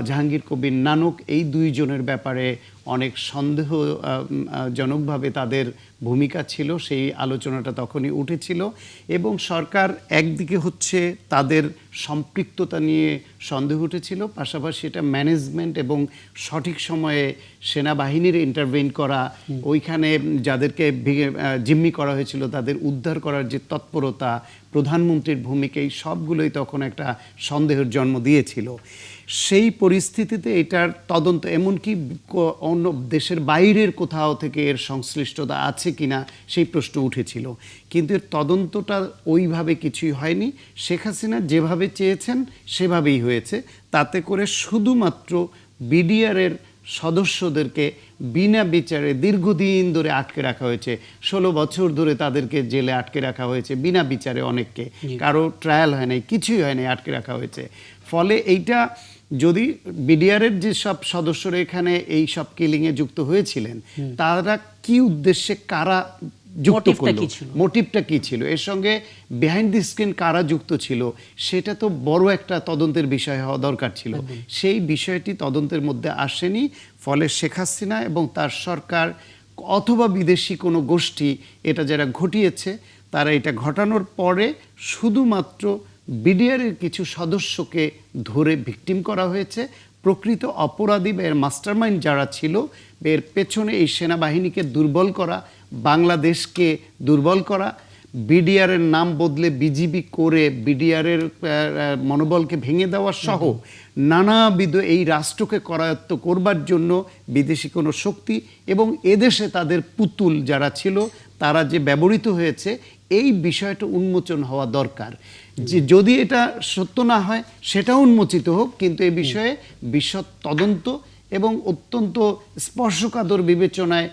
জাহাঙ্গীর কবির নানক, এই দুইজনের ব্যাপারে অনেক সন্দেহজনকভাবে তাদের ভূমিকা ছিল, সেই আলোচনাটা তখনই উঠেছিল। এবং সরকার একদিকে হচ্ছে তাদের সম্পৃক্ততা নিয়ে সন্দেহ উঠেছিল, পাশাপাশি এটা ম্যানেজমেন্ট এবং সঠিক সময়ে সেনাবাহিনীর ইন্টারভেন করা, ওইখানে যাদেরকে জিম্মি করা হয়েছিল তাদের উদ্ধার করার যে তৎপরতা, প্রধানমন্ত্রীর ভূমিকা, এই সবগুলোই তখন একটা সন্দেহের জন্ম দিয়েছিল। সেই পরিস্থিতিতে এটার তদন্ত, এমনকি অন্য দেশের বাইরের কোথাও থেকে এর সংশ্লিষ্টতা আছে কিনা সেই প্রশ্ন উঠেছিল, কিন্তু এর তদন্তটা ওইভাবে কিছুই হয়নি। শেখ হাসিনা যেভাবে চেয়েছেন সেভাবেই হয়েছে, তাতে করে শুধুমাত্র বিডিআরের সদস্যদেরকে বিনা বিচারে দীর্ঘদিন ধরে আটকে রাখা হয়েছে। 16 বছর ধরে তাদেরকে জেলে আটকে রাখা হয়েছে বিনা বিচারে, অনেককে, কারো ট্রায়াল হয় নাই, কিছুই হয় নাই, আটকে রাখা হয়েছে। ফলে এইটা যদি বিডিআরের যে সব সদস্যরা এখানে এই সব কিলিংয়ে যুক্ত হয়েছিলেন, তারা কি উদ্দেশ্যে, কারা যুক্ত করলো, মোটিভটা কি ছিল, এর সঙ্গে বিহাইন্ড দি স্ক্রিন কারা যুক্ত ছিল, সেটা তো বড় একটা তদন্তের বিষয় হওয়া দরকার ছিল। সেই বিষয়টি তদন্তের মধ্যে আসেনি। ফলে শেখ হাসিনা এবং তার সরকার অথবা বিদেশি কোনো গোষ্ঠী এটা যারা ঘটিয়েছে, তারা এটা ঘটানোর পরে শুধুমাত্র বিডিআরের কিছু সদস্যকে ধরে ভিকটিম করা হয়েছে। প্রকৃত অপরাধী বা এর মাস্টারমাইন্ড যারা ছিল, এর পেছনে এই সেনাবাহিনীকে দুর্বল করা, বাংলাদেশকে দুর্বল করা, বিডিআরের নাম বদলে বিজিবি করে বিডিআরের মনোবলকে ভেঙে দেওয়া সহ নানাবিধ এই রাষ্ট্রকে করায়ত্ত করবার জন্য বিদেশি কোনো শক্তি এবং এদেশে তাদের পুতুল যারা ছিল তারা যে ব্যবহৃত হয়েছে, এই বিষয়টা উন্মোচন হওয়া দরকার। যে যদি এটা সত্য না হয় সেটা উন্মোচিত হোক, কিন্তু এই বিষয়ে বিশদ তদন্ত এবং অত্যন্ত স্পর্শকাতর বিবেচনায়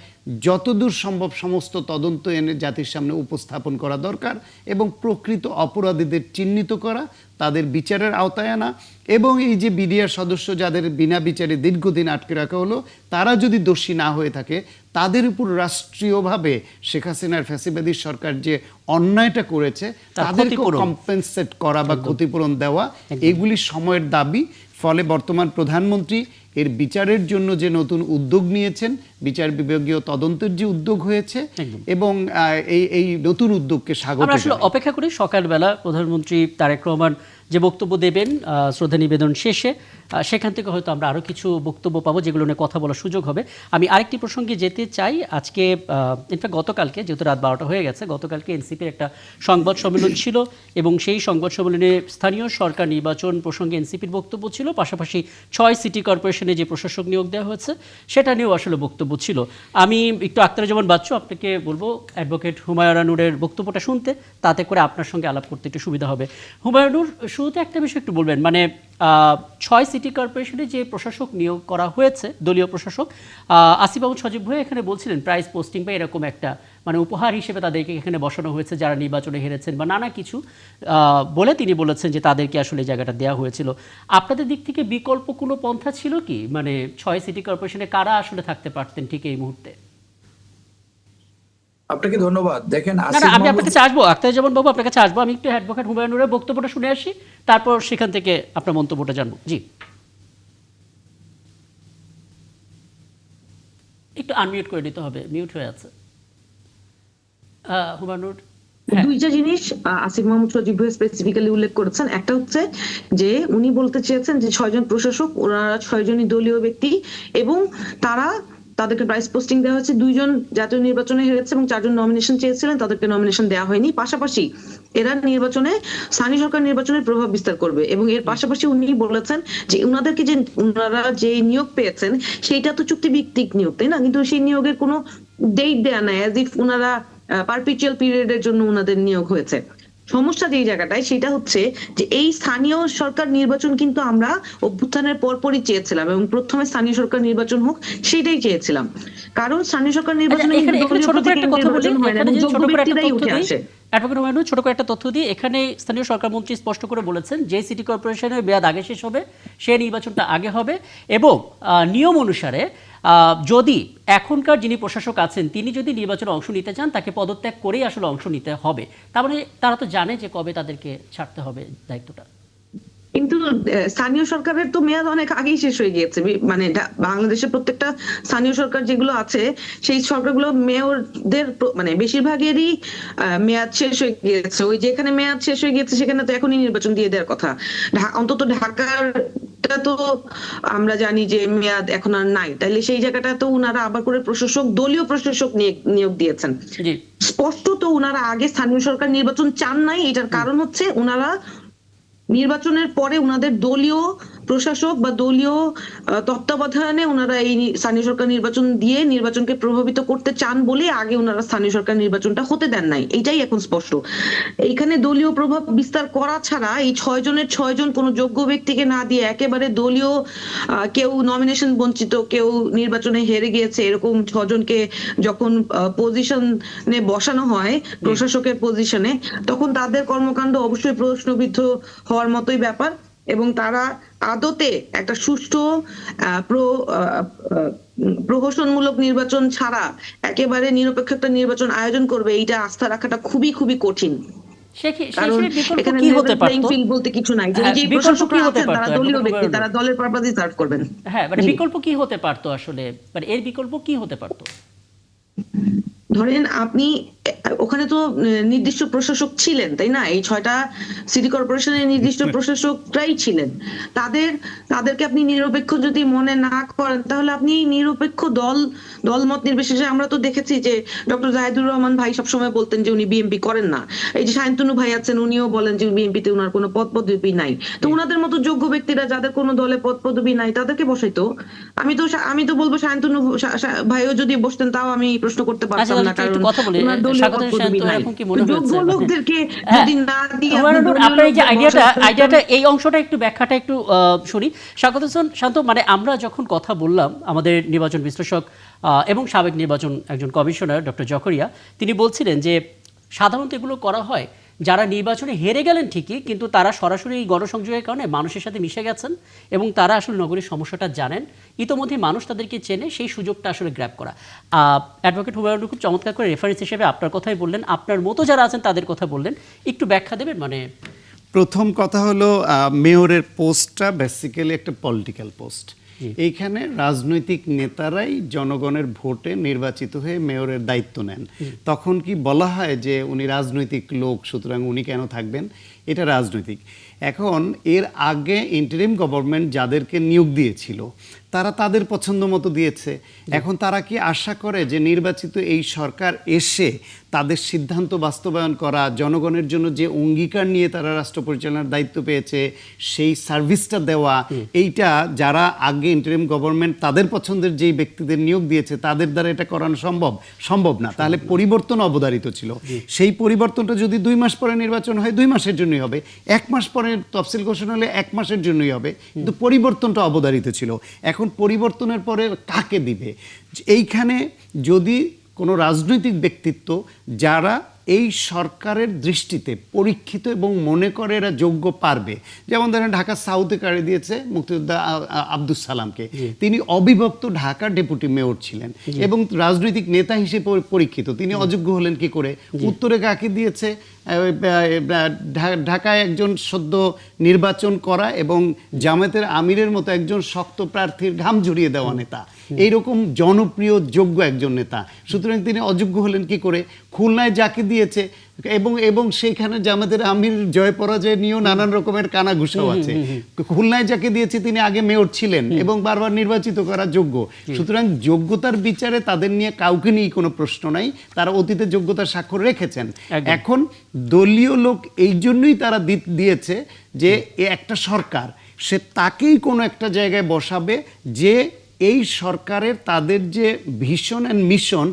যতদূর সম্ভব সমস্ত তদন্ত এনে জাতির সামনে উপস্থাপন করা দরকার এবং প্রকৃত অপরাধীদের চিহ্নিত করা, তাদের বিচারের আওতায় আনা। এবং এই যে বিডিআর সদস্য যাদের বিনা বিচারে দীর্ঘদিন আটকে রাখা হলো, তারা যদি দোষী না হয়ে থাকে, তাদের উপর রাষ্ট্রীয়ভাবে শেখ হাসিনার ফ্যাসিবাদী সরকার যে অন্যায়টা করেছে তাদেরকে কম্পেনসেট করা বা ক্ষতিপূরণ দেওয়া, এগুলি সময়ের দাবি। ফলে বর্তমান প্রধানমন্ত্রী এর বিচারের জন্য যে নতুন উদ্যোগ নিয়েছেন, বিচার বিভাগীয় তদন্তের যে উদ্যোগ হয়েছে একদম। এবং এই নতুন উদ্যোগকে স্বাগত আমরা আসলে জানাই। অপেক্ষা করি সকালবেলা প্রধানমন্ত্রী তারেক রহমান যে বক্তব্য দেবেন শ্রদ্ধা নিবেদন শেষে, সেখান থেকে হয়তো আমরা আরও কিছু বক্তব্য পাবো যেগুলো নিয়ে কথা বলার সুযোগ হবে। আমি আরেকটি প্রসঙ্গে যেতে চাই। আজকে ইনফ্যাক্ট গতকালকে, যেহেতু রাত 12টা হয়ে গেছে, গতকালকে এনসিপির একটা সংবাদ সম্মেলন ছিল এবং সেই সংবাদ সম্মেলনে স্থানীয় সরকার নির্বাচন প্রসঙ্গে এনসিপির বক্তব্য ছিল, পাশাপাশি 6 সিটি কর্পোরেশনে যে প্রশাসক নিয়োগ দেওয়া হয়েছে সেটা নিয়েও আসলে বক্তব্য ছিল। আমি একটু আখতারুজ্জামান বাচ্চু আপনাকে বলবো অ্যাডভোকেট হুমায়ুন নূরের বক্তব্যটা শুনতে, তাতে করে আপনার সঙ্গে আলাপ করতে একটু সুবিধা হবে। হুমায়ুন নূর, শুরুতে একটা বিষয় একটু বলবেন, মানে 6 সিটি কর্পোরেশনে যে প্রশাসক নিয়োগ করা হয়েছে, দলীয় প্রশাসক, আসিফ মাহমুদ সজীব ভাই এখানে বলছিলেন প্রাইজ পোস্টিং বা এরকম একটা মানে উপহার হিসেবে তাদেরকে এখানে বসানো হয়েছে যারা নির্বাচনে হেরেছেন বা নানা কিছু বলে তিনি বলেছেন যে তাদেরকে আসলে জায়গাটা দেওয়া হয়েছিল। আপনাদের দিক থেকে বিকল্প কোনো পন্থা ছিল কি? মানে 6 সিটি কর্পোরেশনে কারা আসলে থাকতে পারতেন ঠিক এই মুহূর্তে? আপনাকে ধন্যবাদ। দেখেন, না আসিফ না, আমি মাহমুদ- আপনার কাছে আসবো, আখতারুজ্জামান বাবু আপনার কাছে আসবো। আমি একটু অ্যাডভোকেট হুমায়ুন নূরের বক্তব্যটা শুনে আসি, তারপর সেখান থেকে আপনার মন্তব্যটা জানবো। জি, একটু আনমিউট করে নিতে হবে, মিউট হয়ে আছে হুমায়ুন নূর। হ্যাঁ। দুইটা জিনিস আসিফ মাহমুদ সজীব ভাই স্পেসিফিক্যালি উল্লেখ করেছেন। একটা হচ্ছে যে উনি বলতে চেয়েছেন যে 6 জন প্রশাসক, ওনারা 6 জনই দলীয় ব্যক্তি এবং তাদেরকে প্রাইস পোস্টিং দেওয়া হয়েছে। 2 জন জাতীয় নির্বাচনে হেরেছে এবং 4 জন নমিনেশন চেয়েছিলেন, তাদেরকে নমিনেশন দেওয়া হয়নি। পাশাপাশি এরা স্থানীয় সরকার নির্বাচনের প্রভাব বিস্তার করবে এবং এর পাশাপাশি উনি বলেছেন যে ওনারা যে নিয়োগ পেয়েছেন সেইটা তো চুক্তিভিত্তিক নিয়োগ, তাই না? কিন্তু সেই নিয়োগের কোনো ডেট দেয়া নাই, অ্যাজ ইফ ওনারা পারপিচুয়াল পিরিয়ডের জন্য ওনাদের নিয়োগ হয়েছে। সমস্যা যেই জায়গাটায় সেটা হচ্ছে যে এই স্থানীয় সরকার নির্বাচন কিন্তু আমরা অভ্যুত্থানের পরপরই চেয়েছিলাম এবং প্রথমে স্থানীয় সরকার নির্বাচন হোক সেটাই চেয়েছিলাম, কারণ স্থানীয় সরকার নির্বাচনে এখানে দলীয় ছোট করে একটা প্রতীকে কথা বলি, নির্বাচন হয় না, এখানে যদি যোগ্য ছোট করে একটা ব্যক্তিরাই তথ্য উঠে দিই, আসে। অ্যাডভোকেট হুমায়ুন, ছোট করে একটা তথ্য দিই। এখানে স্থানীয় সরকার মন্ত্রী স্পষ্ট করে বলেছেন যে সিটি কর্পোরেশনের মেয়াদ আগে শেষ হবে, সে নির্বাচনটা আগে হবে এবং নিয়ম অনুসারে যদি এখনকার যিনি প্রশাসক আছেন তিনি যদি নির্বাচনে অংশ নিতে চান তাকে পদত্যাগ করেই আসলে অংশ নিতে হবে। তার মানে তারা তো জানে যে কবে তাদেরকে ছাড়তে হবে দায়িত্বটা। কিন্তু স্থানীয় সরকারের তো মেয়াদ অনেক আগেই শেষ হয়ে গিয়েছে। মানে বাংলাদেশের প্রত্যেকটা স্থানীয় সরকার যেগুলো আছে সেই সরকারগুলো মেয়রদের মানে বেশিরভাগেরই মেয়াদ শেষ হয়ে গিয়েছে। ওই যেখানে মেয়াদ শেষ হয়ে গিয়েছে সেখানে তো এখনই নির্বাচন দিয়ে দেওয়ার কথা। অন্তত ঢাকার তো আমরা জানি যে মেয়াদ এখন আর নাই, তাইলে সেই জায়গাটা তো উনারা আবার করে দলীয় প্রশাসক নিয়োগ দিয়েছেন। জি, স্পষ্ট তো উনারা আগে স্থানীয় সরকার নির্বাচন চান নাই। এটার কারণ হচ্ছে উনারা নির্বাচনের পরে উনাদের দলীয় প্রশাসক বা দলীয় তত্ত্বাবধানে ওনারা এই স্থানীয় সরকার নির্বাচন দিয়ে নির্বাচনকে প্রভাবিত করতে চান বলে আগে ওনারা স্থানীয় সরকার নির্বাচনটা হতে দেন নাই। এইটাই এখন স্পষ্ট। এইখানে দলীয় প্রভাব বিস্তার করা ছাড়া এই 6 জনের 6 জন কোনো যোগ্য ব্যক্তিকে না দিয়ে একেবারে দলীয় কেউ নমিনেশন বঞ্চিত, কেউ নির্বাচনে হেরে গিয়েছে এরকম 6 জনকে যখন পজিশনে বসানো হয় প্রশাসকের পজিশনে, তখন তাদের কর্মকাণ্ড অবশ্যই প্রশ্নবিদ্ধ হওয়ার মতোই ব্যাপার এবং তারা আদতে একটা সুষ্ঠু প্রহসনমূলক নির্বাচন ছাড়া একেবারে নিরপেক্ষ একটা নির্বাচন আয়োজন করবে, এইটা আস্থা রাখাটা খুবই খুবই কঠিন। কারণ এখানে বলতে কিছু নাই। যে প্রশাসকরা আছেন তারা দলীয় ব্যক্তি, তারা দলের পারপাসে সার্ভ করবেন। হ্যাঁ, মানে বিকল্প কি হতে পারতো আসলে, মানে এর বিকল্প কি হতে পারতো? ধরেন আপনি ওখানে তো নির্দিষ্ট প্রশাসক ছিলেন, তাই না? এই 6টা সিটি কর্পোরেশনের নির্দিষ্ট প্রশাসকরাই ছিলেন। তাদেরকে আপনি নিরপেক্ষ যদি মনে না করেন তাহলে আপনি নিরপেক্ষ দলমত নির্বিশেষে, আমরা তো দেখেছি যে ডক্টর জাহিদুর রহমান ভাই সবসময় বলতেন যে উনি বিএনপি করেন না। এই যে শান্তনু ভাই আছেন উনিও বলেন যে বিএনপিতে উনার কোনো পদ পদবি নাই। তো উনাদের মতো যোগ্য ব্যক্তিরা যাদের কোনো দলে পদ পদবি নাই তাদেরকে বসাইতো। আমি তো বলবো শান্তনু ভাইও যদি বসতেন তাও আমি প্রশ্ন করতে পারতাম না, কারণ উনার দলীয় পদ পদবি নাই। যোগ্য লোকদেরকে যদি না দিয়ে আপনার এই যে আইডিয়াটা এই অংশটা একটু ব্যাখ্যাটা একটু শুনি। স্বাগত হোসেন শান্ত, মানে আমরা যখন কথা বললাম আমাদের নির্বাচন বিশ্লেষক এবং সাবেক নির্বাচন একজন কমিশনার ডক্টর জকরিয়া, তিনি বলছিলেন যে সাধারণত এগুলো করা হয় যারা নির্বাচনে হেরে গেলেন ঠিকই, কিন্তু তারা সরাসরি এই গণসংযোগের কারণে মানুষের সাথে মিশে গেছেন এবং তারা আসলে নগরীর সমস্যাটা জানেন, ইতোমধ্যে মানুষ তাদেরকে চেনে, সেই সুযোগটা আসলে গ্র্যাব করা। অ্যাডভোকেট হুমায়ুন খুব চমৎকার করে রেফারেন্স হিসেবে আপনার কথাই বললেন, আপনার মতো যারা আছেন তাদের কথা বললেন, একটু ব্যাখ্যা দেবেন? মানে প্রথম কথা হলো মেয়রের পোস্টটা বেসিক্যালি একটা পলিটিক্যাল পোস্ট এইখানে রাজনৈতিক নেতারাই জনগণের ভোটে নির্বাচিত হয়ে মেয়রের দায়িত্ব নেন। তখন কি বলা হয় যে উনি রাজনৈতিক লোক, সুতরাং উনি কেন থাকবেন? এটা রাজনৈতিক। এখন এর আগে ইন্টারিম গভর্নমেন্ট যাদেরকে নিয়োগ দিয়েছিল তারা তাদের পছন্দ মতো দিয়েছে। এখন তারা কি আশা করে যে নির্বাচিত এই সরকার এসে তাদের সিদ্ধান্ত বাস্তবায়ন করা, জনগণের জন্য যে অঙ্গীকার নিয়ে তারা রাষ্ট্র পরিচালনার দায়িত্ব পেয়েছে সেই সার্ভিসটা দেওয়া, এইটা যারা আগে ইন্টারিম গভর্নমেন্ট তাদের পছন্দের যেই ব্যক্তিদের নিয়োগ দিয়েছে তাদের দ্বারা এটা করানো সম্ভব না। তাহলে পরিবর্তন অবধারিত ছিল। সেই পরিবর্তনটা যদি 2 মাস পরে নির্বাচন হয় 2 মাসের জন্যই হবে, 1 মাস পরে তফসিল ঘোষণা হলে 1 মাসের জন্যই হবে, কিন্তু পরিবর্তনটা অবধারিত ছিল। এখন পরিবর্তনের পরে কাকে দিবে? এইখানে যদি কোনো রাজনৈতিক ব্যক্তিত্ব যারা এই সরকারের দৃষ্টিতে পরীক্ষিত এবং মনে করে এরা যোগ্য পারবে, যেমন ধরেন ঢাকা সাউথে কাড়ি দিয়েছে মুক্তিযোদ্ধা আব্দুস সালামকে, তিনি অবিভক্ত ঢাকার ডেপুটি মেয়র ছিলেন এবং রাজনৈতিক নেতা হিসেবে পরীক্ষিত, তিনি অযোগ্য হলেন কি করে? উত্তরে কাকে দিয়েছে? ঢাকায় একজন সদ্য নির্বাচন করা এবং জামায়াতের আমিরের মতো একজন শক্ত প্রার্থীর ঘাম ঝরিয়ে দেওয়া নেতা, এইরকম জনপ্রিয় যোগ্য একজন নেতা, সুতরাং তিনি অযোগ্য হলেন কি করে? খুলনায় যাকে দিয়েছে এবং সেইখানে জামায়াতের আমির জয় পরাজয় নিয়েও নানান রকমের কানাঘুষাও আছে। খুলনায় যাকে দিয়েছে তিনি আগে মেয়র ছিলেন এবং বারবার নির্বাচিত করা যোগ্য, সুতরাং যোগ্যতার বিচারে তাদের নিয়ে কাউকে নিয়ে কোনো প্রশ্ন নাই, তারা অতীতে যোগ্যতার স্বাক্ষর রেখেছেন। এখন দলীয় লোক এই জন্যই তারা দিয়েছে যে একটা সরকার সে তাকেই কোনো একটা জায়গায় বসাবে যে এই সরকারের তাদের যে ভিশন অ্যান্ড মিশন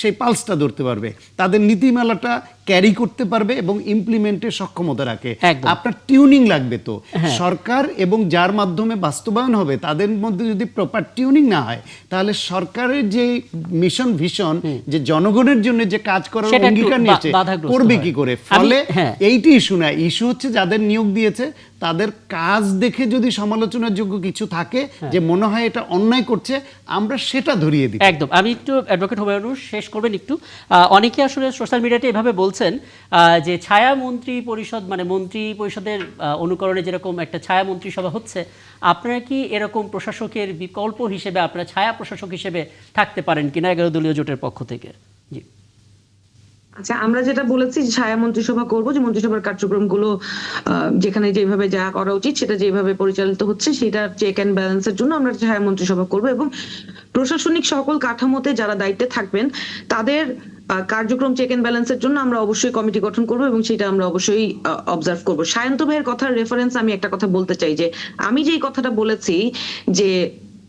সেই পালসটা ধরতে পারবে, তাদের নীতিমালাটা ক্যারি করতে পারবে এবং ইমপ্লিমেন্টের সক্ষমতা রাখে। আপনার টিউনিং লাগবে তো সরকার এবং যার মাধ্যমে বাস্তবায়ন হবে তাদের মধ্যে যদি প্রপার টিউনিং না হয় তাহলে সরকারের যে মিশন ভিশন যে জনগণের জন্য যে কাজ করার অঙ্গীকার নিয়েছে করবে কি করে? ফলে এইটি ইস্যু না, ইস্যু হচ্ছে যাদের নিয়োগ দিয়েছে তাদের কাজ দেখে যদি সমালোচনার যোগ্য কিছু থাকে যে মনে হয় এটা অন্যায় করছে, আমরা সেটা ধরিয়ে দিই। একদম। আমি একটু অ্যাডভোকেট হুমায়ুনুর শেষ করবেন একটু। অনেকে আসলে সোশ্যাল মিডিয়াতে এভাবে বলছেন যে ছায়া মন্ত্রী পরিষদ, মানে মন্ত্রী পরিষদের অনুকরণে যেরকম একটা ছায়া মন্ত্রিসভা হচ্ছে, আপনারা কি এরকম প্রশাসকের বিকল্প হিসেবে আপনারা ছায়া প্রশাসক হিসেবে থাকতে পারেন কিনা 11 দলীয় জোটের পক্ষ থেকে? জি আচ্ছা, আমরা যেটা বলেছি ছায়া মন্ত্রিসভা করব, যে মন্ত্রিসভার কার্যক্রমগুলো যেখানে যেভাবে যা করা উচিত সেটা যেভাবে পরিচালিত হচ্ছে সেটা চেক অ্যান্ড ব্যালেন্সের জন্য আমরা ছায়া মন্ত্রিসভা করব এবং প্রশাসনিক সকল কাঠামোতে যারা দায়িত্বে থাকবেন তাদের কার্যক্রম চেক এন্ড ব্যালেন্সের জন্য আমরা অবশ্যই কমিটি গঠন করব এবং সেটা আমরা অবশ্যই অবজার্ভ করব। সায়ন্ত ভাইয়ের কথার রেফারেন্স আমি একটা কথা বলতে চাই, যে আমি যেই কথাটা বলেছি যে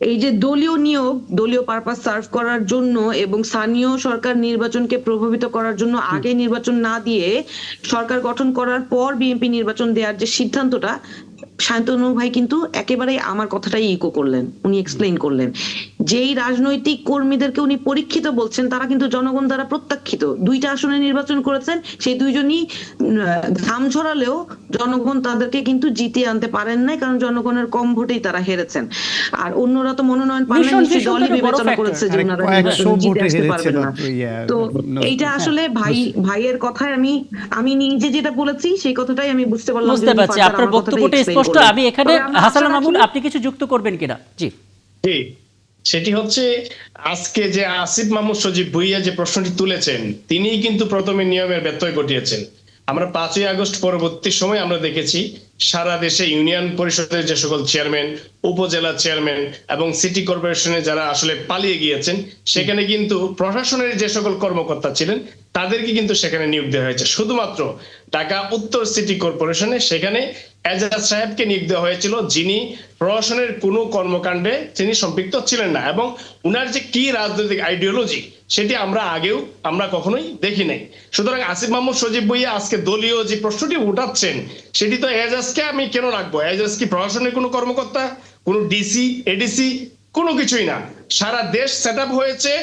এই যে দলীয় নিয়োগ দলীয় পারপাস সার্ভ করার জন্য এবং স্থানীয় সরকার নির্বাচনকে প্রভাবিত করার জন্য আগে নির্বাচন না দিয়ে সরকার গঠন করার পর বিএনপি নির্বাচন দেওয়ার যে সিদ্ধান্তটা, শান্তনু ভাই কিন্তু একেবারে আমার কথাটাই ইকো করলেন, উনি এক্সপ্লেইন করলেন। যেই রাজনৈতিক কর্মীদেরকে উনি পরীক্ষিত বলছেন তারা কিন্তু জনগণ দ্বারা প্রত্যাখ্যিত। 2টা আসনে নির্বাচন করেছেন, সেই দুইজনই ঘাম ঝরালেও জনগণ তাদেরকে কিন্তু জিতিয়ে আনতে পারেন নাই, কারণ জনগণের কম ভোটেই তারা হেরেছেন। আর অন্যরা তো মনোনয়ন পান না, নিশ্চয়ই দলই বিবেচনা করেছে যে ওনারা নির্বাচন জিতে আসতে পারবেন না। তো এইটা আসলে ভাইয়ের কথায় আমি নিজে যেটা বলেছি সেই কথাটাই আমি বুঝতে পারলাম। বুঝতে পারছি, আপনার বক্তব্যটা স্পষ্ট। আমি এখানে হাসান মাহমুদ, আপনি কিছু যুক্ত করবেন কিনা? জি জি, সেটি হচ্ছে আজকে যে আসিফ মাহমুদ সজীব ভুইয়া যে প্রশ্নটি তুলেছেন তিনিই কিন্তু প্রথমে নিয়মের ব্যত্যয় ঘটিয়েছেন। আমরা 5ই আগস্ট পরবর্তী সময় আমরা দেখেছি সারা দেশে ইউনিয়ন পরিষদের যে সকল চেয়ারম্যান, উপজেলা চেয়ারম্যান এবং সিটি কর্পোরেশনে যারা আসলে পালিয়ে গিয়েছেন সেখানে কিন্তু প্রশাসনের যে সকল কর্মকর্তা ছিলেন তাদেরকে কিন্তু সেখানে নিয়োগ দেওয়া হয়েছে। শুধুমাত্র ঢাকা উত্তর সিটি কর্পোরেশনে সেখানে এজাজ সাহেবকে নিয়োগ দেওয়া হয়েছিল, যিনি প্রশাসনের কোনো কর্মকাণ্ডে তিনি সম্পৃক্ত ছিলেন না এবং উনার যে কি রাজনৈতিক আইডিওলজি সেটি আমরা কখনোই দেখি নাই। সুতরাং আসিফ মাহমুদ সজীব ভুইয়া আজকে দলীয় যে প্রশ্নটি উঠাচ্ছেন সেটি তো এজাজকে আমি কেন রাখবো? এজাজ কি প্রশাসনের কোনো কর্মকর্তা, কোনো ডিসি, এডিসি, কোনো কিছুই না। সারা দেশ সেট আপ হয়েছে,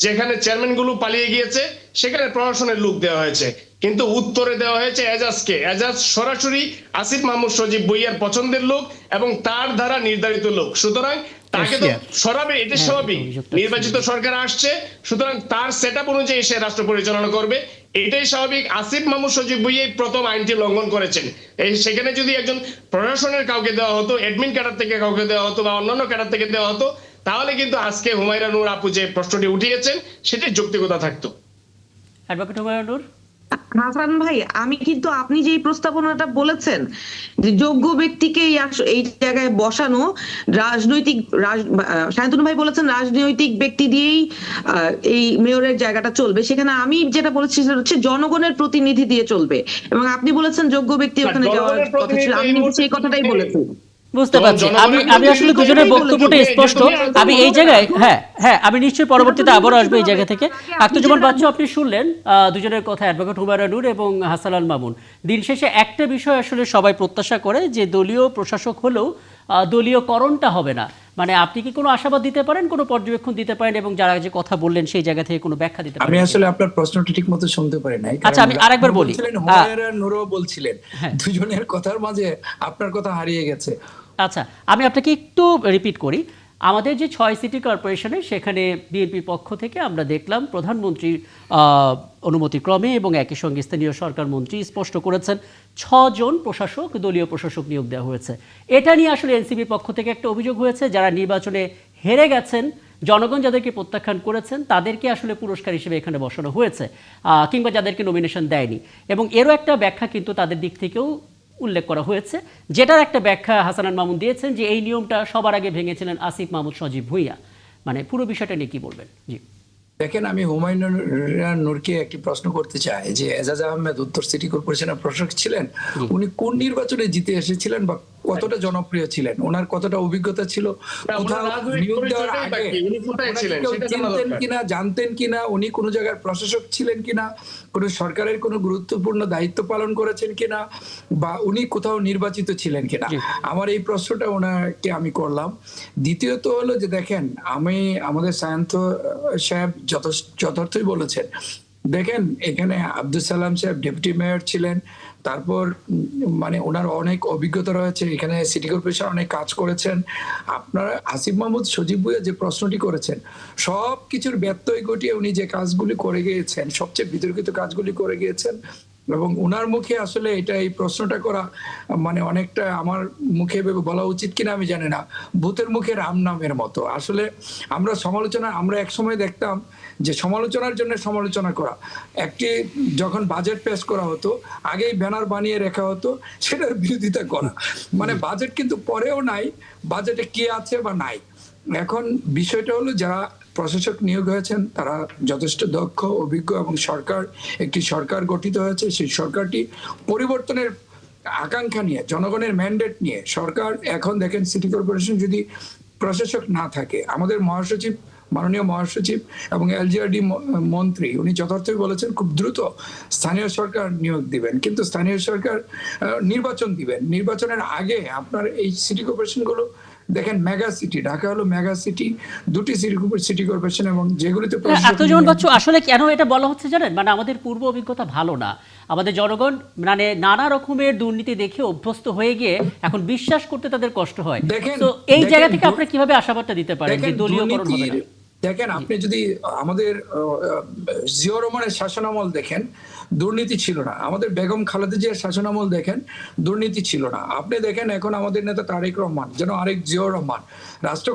যেখানে চেয়ারম্যান গুলো পালিয়ে গিয়েছে সেখানে প্রশাসনের লোক দেওয়া হয়েছে, কিন্তু উত্তরে দেওয়া হয়েছে এজাজকে। এজাজ সরাসরি আসিফ মাহমুদ সজীব ভুইয়ার পছন্দের লোক এবং তার দ্বারা নির্ধারিত লোক, সুতরাং তাকে তো সরাবে, এটা স্বাভাবিক। নির্বাচিত সরকার আসছে, সুতরাং তার সেট আপ অনুযায়ী সে রাষ্ট্র পরিচালনা করবে, এটাই স্বাভাবিক। আসিফ মাহমুদ সজীব ভুঁইয়া প্রথম আইনটি লঙ্ঘন করেছেন। সেখানে যদি একজন প্রশাসনের কাউকে দেওয়া হতো, অ্যাডমিন ক্যাডার থেকে কাউকে দেওয়া হতো বা অন্যান্য ক্যাডার থেকে দেওয়া হতো, তাহলে কিন্তু আজকে হুমায়রা নূর আপু যে প্রশ্নটি উঠিয়েছেন সেটাই যৌক্তিকতা থাকতো। অ্যাডভোকেট হুমায়রা নূর। হাসান ভাই, আমি কিন্তু আপনি যে প্রস্তাবনাটা বলেছেন যে যোগ্য ব্যক্তিকে এই জায়গায় বসানো, রাজনৈতিক শান্তনু ভাই বলেছেন রাজনৈতিক ব্যক্তি দিয়েই এই মেয়রের জায়গাটা চলবে, সেখানে আমি যেটা বলেছি সেটা হচ্ছে জনগণের প্রতিনিধি দিয়ে চলবে, এবং আপনি বলেছেন যোগ্য ব্যক্তি ওখানে যাওয়ার কথা ছিল, আমি কিন্তু সেই কথাটাই বলেছি। বুঝতে পারছি। আমি আসলে দুজনের বক্তব্যটা স্পষ্ট। আমি এই জায়গায় হ্যাঁ আমি নিশ্চয়ই পরবর্তীতে আবারও আসবো এই জায়গা থেকে। আখতারুজ্জামান বাচ্চু, আপনি শুনলেন দুজনের কথা, অ্যাডভোকেট হুমায়রা নূর এবং হাসান মামুন। দিন শেষে একটা বিষয় আসলে সবাই প্রত্যাশা করে যে দলীয় প্রশাসক হলেও দলীয়করণটা হবে না। মানে আপনি কি কোনো আশাবাদ দিতে পারেন, কোনো পর্যবেক্ষণ দিতে পারেন, এবং যারা যে কথা বললেন সেই জায়গা থেকে কোনো ব্যাখ্যা দিতে পারেন? আমি আসলে আপনার প্রশ্নটা ঠিক মতো শুনতে পারি নাই। আচ্ছা, আমি আরেকবার বলি। হুমায়রা নূরও বলছিলেন, দুজনের কথার মাঝে আপনার কথা হারিয়ে গেছে। আচ্ছা, আমি আপনাকে একটু রিপিট করি। আমাদের যে 6 সিটি কর্পোরেশনে, সেখানে বিএনপির পক্ষ থেকে আমরা দেখলাম প্রধানমন্ত্রীর অনুমতিক্রমে এবং একই সঙ্গে স্থানীয় সরকার মন্ত্রী স্পষ্ট করেছেন 6 জন প্রশাসক, দলীয় প্রশাসক নিয়োগ দেওয়া হয়েছে। এটা নিয়ে আসলে এনসিপির পক্ষ থেকে একটা অভিযোগ হয়েছে, যারা নির্বাচনে হেরে গেছেন, জনগণ যাদেরকে প্রত্যাখ্যান করেছেন, তাদেরকে আসলে পুরস্কার হিসেবে এখানে বসানো হয়েছে, কিংবা যাদেরকে নমিনেশন দেয়নি। এবং এরও একটা ব্যাখ্যা কিন্তু তাদের দিক থেকেও উল্লেখ করা হয়েছে, যেটার একটা ব্যাখ্যা হাসান মামুন দিয়েছেন যে এই নিয়মটা সবার আগে ভেঙেছিলেন আসিফ মাহমুদ সজীব ভুঁইয়া। মানে পুরো বিষয়টা নিয়ে কি বলবেন? জি দেখেন, আমি হুমায়ুন নূরকে একটি প্রশ্ন করতে চাই যে এজাজ আহমেদ উত্তর সিটি কর্পোরেশনের প্রশাসক ছিলেন, উনি কোন নির্বাচনে জিতে এসেছিলেন বা কতটা জনপ্রিয় ছিলেন, ওনার কতটা অভিজ্ঞতা ছিল, চিনতেন কিনা, জানতেন কিনা, উনি কোন জায়গার প্রশাসক ছিলেন কিনা, কোন সরকারের কোন গুরুত্বপূর্ণ দায়িত্ব পালন করেছেন কিনা, বা উনি কোথাও নির্বাচিত ছিলেন কিনা। আমার এই প্রশ্নটা ওনাকে আমি করলাম। দ্বিতীয়ত হলো যে দেখেন, আমাদের সায়ন্ত সাহেব যথার্থই বলেছেন। দেখেন, এখানে আব্দুল সালাম সাহেব ডেপুটি মেয়র ছিলেন, তারপর মানে ওনার অনেক অভিজ্ঞতা রয়েছে, এখানে সিটি কর্পোরেশন অনেক কাজ করেছেন। আপনারা আসিফ মাহমুদ সজীব ভুঁইয়া যে প্রশ্নটি করেছেন, সব কিছুর ব্যত্যয় ঘটিয়ে উনি যে কাজগুলি করে গিয়েছেন, সবচেয়ে বিতর্কিত কাজগুলি করে গিয়েছেন, এবং ওনার মুখে আসলে এই প্রশ্নটা করা মানে অনেকটা আমার মুখে বলা উচিত কিনা আমি জানি না, ভূতের মুখে রাম নামের মতো। আসলে আমরা একসময় দেখতাম যে সমালোচনার জন্য সমালোচনা করা, একটি যখন বাজেট পেশ করা হতো আগেই ব্যানার বানিয়ে রাখা হতো সেটার বিরোধিতা করা, মানে বাজেট কিন্তু পরেও নাই, বাজেটে কি আছে বা নাই। এখন বিষয়টা হলো যারা প্রশাসক নিয়োগ হয়েছেন তারা যথেষ্ট দক্ষ, অভিজ্ঞ, এবং একটি সরকার গঠিত হয়েছে। সেই সরকারটি পরিবর্তনের আকাঙ্ক্ষা নিয়ে, জনগণের ম্যান্ডেট নিয়ে সরকার। এখন দেখেন, সিটি কর্পোরেশন যদি প্রশাসক না থাকে, আমাদের মাননীয় মহাসচিব এবং এলজিআরডি মন্ত্রী উনি যথার্থই বলেছেন খুব দ্রুত স্থানীয় সরকার নিয়োগ দিবেন, কিন্তু স্থানীয় সরকার নির্বাচন দিবেন। নির্বাচনের আগে আপনার এই সিটি কর্পোরেশন গুলো দেখেন, মেগা সিটি, ঢাকা হলো মেগা সিটি, দুটি সিটি কর্পোরেশন, এবং যেগুলিতে আখতারুজ্জামান বাচ্চু, আসলে কেন এটা বলা হচ্ছে জানেন? মানে আমাদের পূর্ব অভিজ্ঞতা ভালো না, আমাদের জনগণ মানে নানা রকমের দুর্নীতি দেখে অভ্যস্ত হয়ে গিয়ে এখন বিশ্বাস করতে তাদের কষ্ট হয়। তো এই জায়গা থেকে আপনি কিভাবে আশাবাদটা দিতে পারেন যে দলীয়করণ হবে না? দেখেন, আপনি যদি আমাদের জিয়াউর রহমানের শাসনামল দেখেন, দুর্নীতি ছিল না। আমাদের বেগম খালেদা জিয়ার শাসনামল দেখেন, দুর্নীতি ছিল না। আপনি দেখেন এখন আমাদের নেতা তারেক রহমান যেন আরেক জিয়াউর রহমান, রাষ্ট্র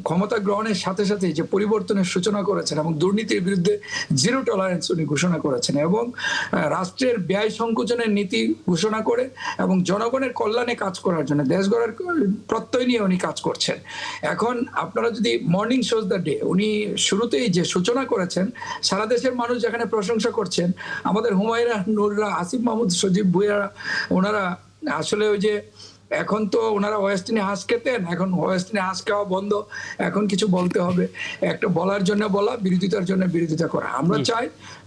ক্ষমতা গ্রহণের সাথে সাথে যে পরিবর্তনের সূচনা করেছেন এবং দুর্নীতির বিরুদ্ধে জিরো টলারেন্স উনি ঘোষণা করেছেন, এবং রাষ্ট্রের ব্যয় সংকোচনের নীতি ঘোষণা করে এবং জনগণের কল্যাণে কাজ করার জন্য, দেশ গড়ার প্রত্যয় নিয়ে উনি কাজ করছেন। এখন আপনারা যদি মর্নিং শোজ দ্য ডে, উনি শুরুতেই যে সূচনা করেছেন, সারা দেশের মানুষ যেখানে প্রশংসা করছেন, আমাদের হুমায়রা নূররা, আসিফ মাহমুদ সজীব ভুঁইয়া, ওনারা আসলে ওই যে এখন তো ওনারা ওয়েস্টিনে হাঁস খেতেন, এখন ওয়েস্টিনে হাঁস খাওয়া বন্ধ, এখন কিছু বলতে হবে, একটা বলার জন্য বলা, বিরোধিতার জন্য বিরোধিতা করা। আমরা চাই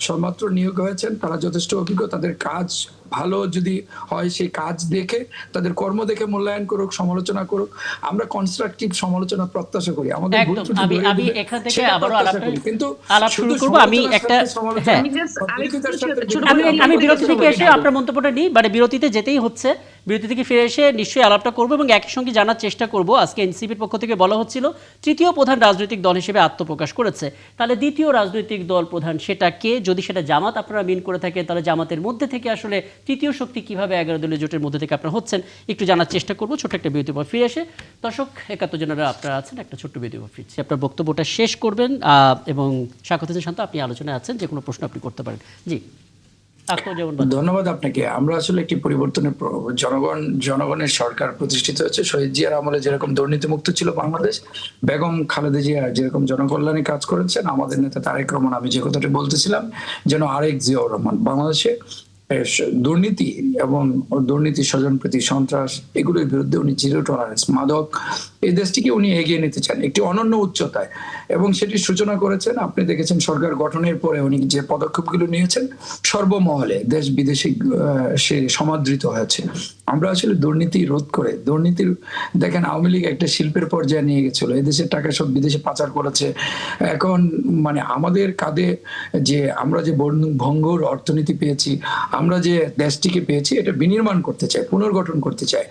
সমাত্র নিয়োগ হয়েছেন, তারা যথেষ্ট অভিজ্ঞ, তাদের কাজ ভালো যদি হয় সেই কাজ দেখে, তাদের কর্ম দেখে মূল্যায়ন করুক, সমালোচনা করুক। আমরা কনস্ট্রাকটিভ সমালোচনা প্রত্যাশা করি, আমাদের ভুল একদম। ত্রুটি আমি ধরিয়ে আমি দিলে এখান থেকে সেটা আবারও প্রত্যাশা করি। কিন্তু আলাপ শুরু শুধু করবো। আমি সমালোচনার একটা স্বার্থে সমালোচনা, হ্যাঁ আমি just পদ্ধতিতার আরেকটু স্বার্থে ছোট আমি করে আমি বলতে বিরতি চাই। থেকে এসে আপনার মন্তব্যটা নিই, মানে বিরতিতে যেতেই হচ্ছে, বিরতি থেকে ফিরে এসে নিশ্চয়ই আলাপটা করবো এবং একই সঙ্গে জানার চেষ্টা করব। আজকে এনসিপির পক্ষ থেকে বলা হচ্ছিল তৃতীয় প্রধান রাজনৈতিক দল হিসেবে আত্মপ্রকাশ করেছে, তাহলে দ্বিতীয় রাজনৈতিক দল প্রধান সেটা কে? যদি সেটা জামাত আপনারা মিন করে থাকেন, তাহলে জামাতের মধ্যে থেকে আসলে তৃতীয় শক্তি কিভাবে 11 দলীয় জোটের মধ্যে থেকে আপনারা হচ্ছেন একটু জানার চেষ্টা করবো। ছোট্ট একটা বিরতির পর ফিরে এসে দর্শক 71 জনেরা আপনারা আছেন, একটা ছোট্ট বিরতির পর ফিরছি। আপনার বক্তব্যটা শেষ করবেন এবং স্বাগত শান্ত, আপনি আলোচনায় আছেন, যে কোনো প্রশ্ন আপনি করতে পারেন। জি, ধন্যবাদ আপনাকে। আমরা আসলে একটি পরিবর্তনের জনগণের সরকার প্রতিষ্ঠিত হচ্ছে। শহীদ জিয়ার আমলে যেরকম দুর্নীতিমুক্ত ছিল বাংলাদেশ, বেগম খালেদা জিয়া যেরকম জনকল্যাণে কাজ করেছেন, আমাদের নেতা তারেক রহমান, আমি যে কথাটি বলতেছিলাম, যেন আরেক জিয়াউর রহমান বাংলাদেশে দুর্নীতি এবং দুর্নীতি, স্বজনপ্রীতি, সন্ত্রাস, এগুলোর বিরুদ্ধে উনি জিরো টলারেন্স, মাদক, এই দেশটিকে উনি এগিয়ে নিতে চান একটি অনন্য উচ্চতায়, এবং সেটির সূচনা করেছেন। আপনি দেখেছেন সরকার গঠনের পরে উনি যে পদক্ষেপগুলো নিয়েছেন, সর্বমহলে দেশ বিদেশে সে সমাদৃত হয়েছে। আমরা আসলে দুর্নীতি রোধ করে, দুর্নীতির দেখেন আওয়ামী লীগ একটা শিল্পের পর্যায়ে নিয়ে গেছিল, এদেশের টাকা সব বিদেশে পাচার করেছে। এখন মানে আমাদের কাঁধে যে আমরা যে ভঙ্গুর অর্থনীতি পেয়েছি, আমরা যে দেশটিকে পেয়েছি, এটা বিনির্মাণ করতে চাই, পুনর্গঠন করতে চাই,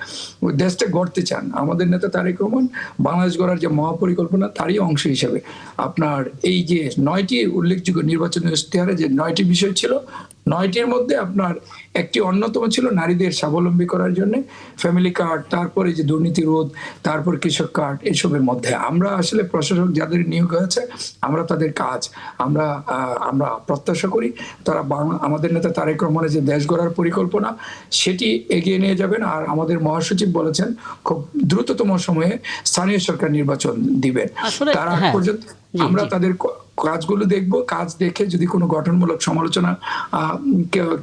ওই দেশটা গড়তে চান। আমাদের নেতা তারেক রহমান বাংলাদেশ গড়ার যে মহাপরিকল্পনা, তারই অংশ হিসেবে আপনার এই যে 9টি উল্লেখযোগ্য নির্বাচনী ইশতেহারে যে 9টি বিষয় ছিল, 9টির মধ্যে আপনার একটি অন্যতম ছিল নারীদের স্বাবলম্বী করার জন্য ফ্যামিলি কার্ড, তারপরে যে দুর্নীতি রোধ, তারপর কৃষক কার্ড, এসবের মধ্যে আমরা আসলে প্রশাসক যাদের নিয়োগ হয়েছে, আমরা তাদের কাজ আমরা প্রত্যাশা করি তারা আমাদের নেতা তারেক রহমানের যে দেশ গড়ার পরিকল্পনা, সেটি এগিয়ে নিয়ে যাবেন। আর আমাদের মহাসচিব বলেছেন খুব দ্রুততম সময়ে স্থানীয় সরকার নির্বাচন দিবেন। তার আগ পর্যন্ত আমরা তাদের কাজগুলো দেখব, কাজ দেখে যদি কোনো গঠনমূলক সমালোচনা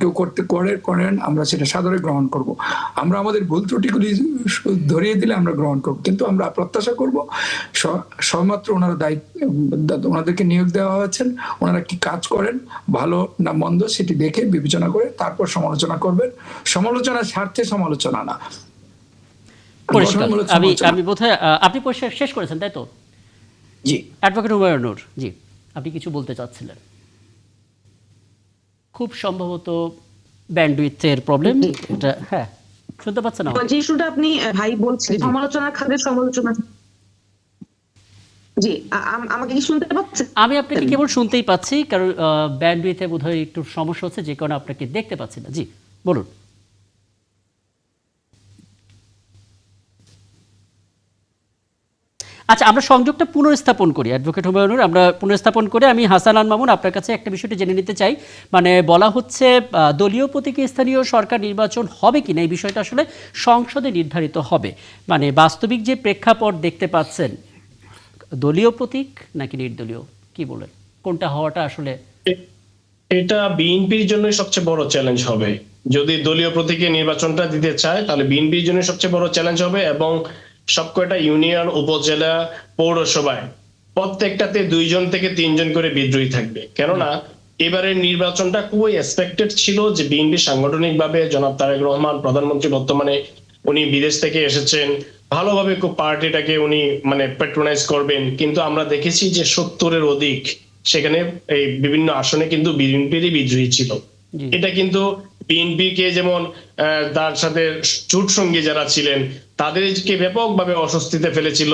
কেউ করেন, আমরা সেটা সাদরে গ্রহণ করব। আমরা আমাদের ভুল ত্রুটিগুলি ধরিয়ে দিলে আমরা গ্রহণ করব, কিন্তু আমরা প্রত্যাশা করব সবেমাত্র ওনারা ওনাদেরকে নিয়োগ দেওয়া হয়েছেন, ওনারা কি কাজ করেন, ভালো না মন্দ, সেটি দেখে বিবেচনা করে তারপর সমালোচনা করবেন। সমালোচনার স্বার্থে সমালোচনা না। আমি বোধহয় আপনি শেষ করেছেন, তাই তো? জি, অ্যাডভোকেট হুমায়ুন নূর, জি, আপনি কিছু বলতে চাচ্ছিলেন। খুব সম্ভবত ব্যান্ডউইথের প্রবলেম এটা। হ্যাঁ, শুনতে পাচ্ছেন না? যে ইস্যুটা আপনি ভাই বলছিলেন, সমালোচনার খাদের সমালোচনা। জি, আমাকে কি শুনতে পাচ্ছেন? আমি আপনাকে কেবল শুনতেই পাচ্ছি, কারণ ব্যান্ডউইথে বোধহয় একটু সমস্যা হচ্ছে, যে কারণে আপনাকে দেখতে পাচ্ছি না। জি, বলুন। আচ্ছা, আমরা সংযোগটা পুনর্স্থাপন করি। অ্যাডভোকেট হুমায়ুনুর, আমরা পুনর্স্থাপন করে আমি হাসান আল মামুন আপনার কাছে একটা বিষয়টি জেনে নিতে চাই। মানে বলা হচ্ছে দলীয় প্রতীকে স্থানীয় সরকার নির্বাচন হবে কিনা, এই বিষয়টা আসলে সংসদে নির্ধারিত হবে। মানে বাস্তবিক যে প্রেক্ষাপট দেখতে পাচ্ছেন, দলীয় প্রতীক নাকি নির্দলীয়, কি বলেন, কোনটা হওয়াটা আসলে? এটা বিএনপির জন্য সবচেয়ে বড় চ্যালেঞ্জ হবে। যদি দলীয় প্রতীকে নির্বাচনটা দিতে চায়, তাহলে বিএনপির জন্য সবচেয়ে বড় চ্যালেঞ্জ হবে। এবং সবকটা ইউনিয়ন, উপজেলা, পৌরসভায় প্রত্যেকটাতে 2 জন থেকে 3 জন করে বিদ্রোহী থাকবে। কেননা এবারের নির্বাচনটা খুবই এক্সপেক্টেড ছিল যে বিএনপি সাংগঠনিকভাবে জনাব তারেক রহমান প্রধানমন্ত্রী, বর্তমানে উনি বিদেশ থেকে এসেছেন, ভালোভাবে খুব পার্টিটাকে উনি মানে প্যাট্রোনাইজ করবেন। কিন্তু আমরা দেখেছি যে 70-এর অধিক সেখানে এই বিভিন্ন আসনে কিন্তু বিএনপিরই বিদ্রোহী ছিল। এটা কিন্তু বিএনপি কে যেমন তার সাথে জোট সঙ্গী যারা ছিলেন তাদেরকে ব্যাপকভাবে অস্বস্তিতে ফেলেছিল,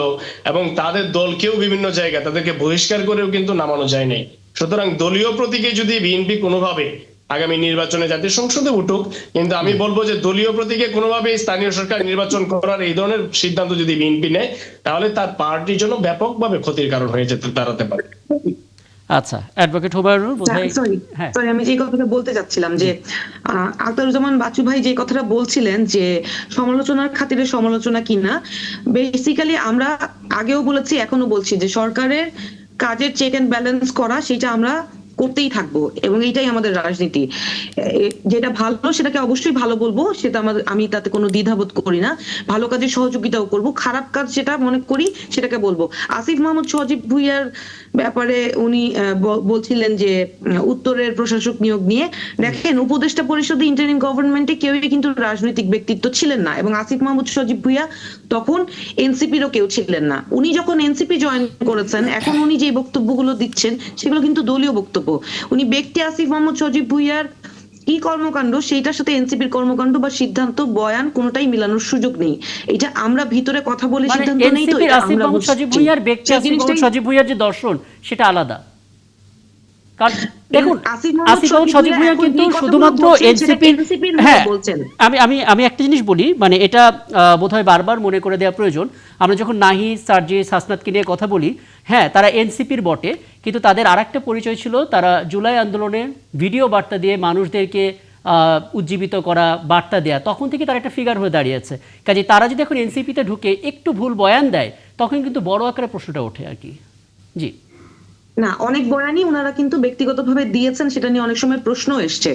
এবং তাদের দলকেও বিভিন্ন জায়গায় তাদেরকে বহিষ্কার করেও কিন্তু নামানো যায় নাই। সুতরাং দলীয় প্রতীকে যদি বিএনপি কোনোভাবে আগামী নির্বাচনে জাতীয় সংসদে উঠুক, কিন্তু আমি বলবো যে দলীয় প্রতীকে কোনোভাবে স্থানীয় সরকার নির্বাচন করার এই ধরনের সিদ্ধান্ত যদি বিএনপি নেয়, তাহলে তার পার্টির জন্য ব্যাপকভাবে ক্ষতির কারণ হয়ে দাঁড়াতে পারে। আচ্ছা, অ্যাডভোকেট হুমায়ুনুর, সরি, আমি যে কথাটা বলতে চাচ্ছিলাম যে আখতারুজ্জামান বাচ্চু ভাই যে কথাটা বলছিলেন যে সমালোচনার খাতিরে সমালোচনা কিনা, বেসিক্যালি আমরা আগেও বলেছি, এখনো বলছি যে সরকারের কাজের চেক এন্ড ব্যালেন্স করা, সেটা আমরা করতেই থাকবো, এবং এইটাই আমাদের রাজনীতি। যেটা ভালো সেটাকে অবশ্যই ভালো বলবো, সেটা আমি তাতে কোনো দ্বিধাবোধ করি না। ভালো কাজে সহযোগিতাও করব, খারাপ কাজ যেটা মনে করি সেটাকে বলবো। আসিফ মাহমুদ সজীব ভুঁইয়ার ব্যাপারে উনি বলছিলেন যে উত্তরের প্রশাসক নিয়োগ নিয়ে, দেখেন উপদেষ্টা পরিষদে ইন্টারিম গভর্নমেন্টে কেউই কিন্তু রাজনৈতিক ব্যক্তিত্ব ছিলেন না, এবং আসিফ মাহমুদ সজীব ভুঁইয়া তখন এনসিপিরও কেউ ছিলেন না। উনি যখন এনসিপি জয়েন করেছেন, এখন উনি যে বক্তব্যগুলো দিচ্ছেন সেগুলো কিন্তু দলীয় বক্তব্য। উনি ব্যক্তি আসিফ মাহমুদ সজীব ভুঁইয়ার কি কর্মকাণ্ড সেইটার সাথে এনসিপির কর্মকাণ্ড বা সিদ্ধান্ত বয়ান কোনোটাই মিলানোর সুযোগ নেই। এটা আমরা ভিতরে কথা বলে মানে সিদ্ধান্ত নেই, তো এনসিপির এটা আসিফ আমরা মাহমুদ সজীব ভুঁইয়ার ব্যক্তি সেই আসিফ মাহমুদ জিনিসটাই- সজীব ভুঁইয়ার যে দর্শন সেটা আলাদা। কারণ দেখুন আসিফ মাহমুদ আসিফ মাহমুদ সজীব সজীব ভুঁইয়া এখন কিন্তু যে কথাগুলো শুধুমাত্র বলছেন সেটা এনসিপির NCP-র হয়ে হ্যাঁ বলছেন। আমি একটা জিনিস বলি, মানে এটা বোধহয় বারবার মনে করে দেওয়া প্রয়োজন। আমরা যখন নাহিদ সার্জিস হাসনাতকে নিয়ে কথা বলি, হ্যাঁ তারা এনসিপির বটে, কিন্তু তাদের আরেকটা পরিচয় ছিল, তারা জুলাই আন্দোলনের ভিডিও বার্তা দিয়ে মানুষদেরকে উজ্জীবিত করা, বার্তা দেয়া, তখন থেকে তারা একটা ফিগার হয়ে দাঁড়িয়েছে। কাজে তারা যদি এখন এনসিপিতে ঢুকে একটু ভুল বয়ান দেয়, তখন কিন্তু বড় আকারে প্রশ্নটা ওঠে আর কি। জি না, অনেক বয়ানই ওনারা কিন্তু ব্যক্তিগতভাবে দিয়েছেন, সেটা নিয়ে অনেক সময় প্রশ্ন এসছে।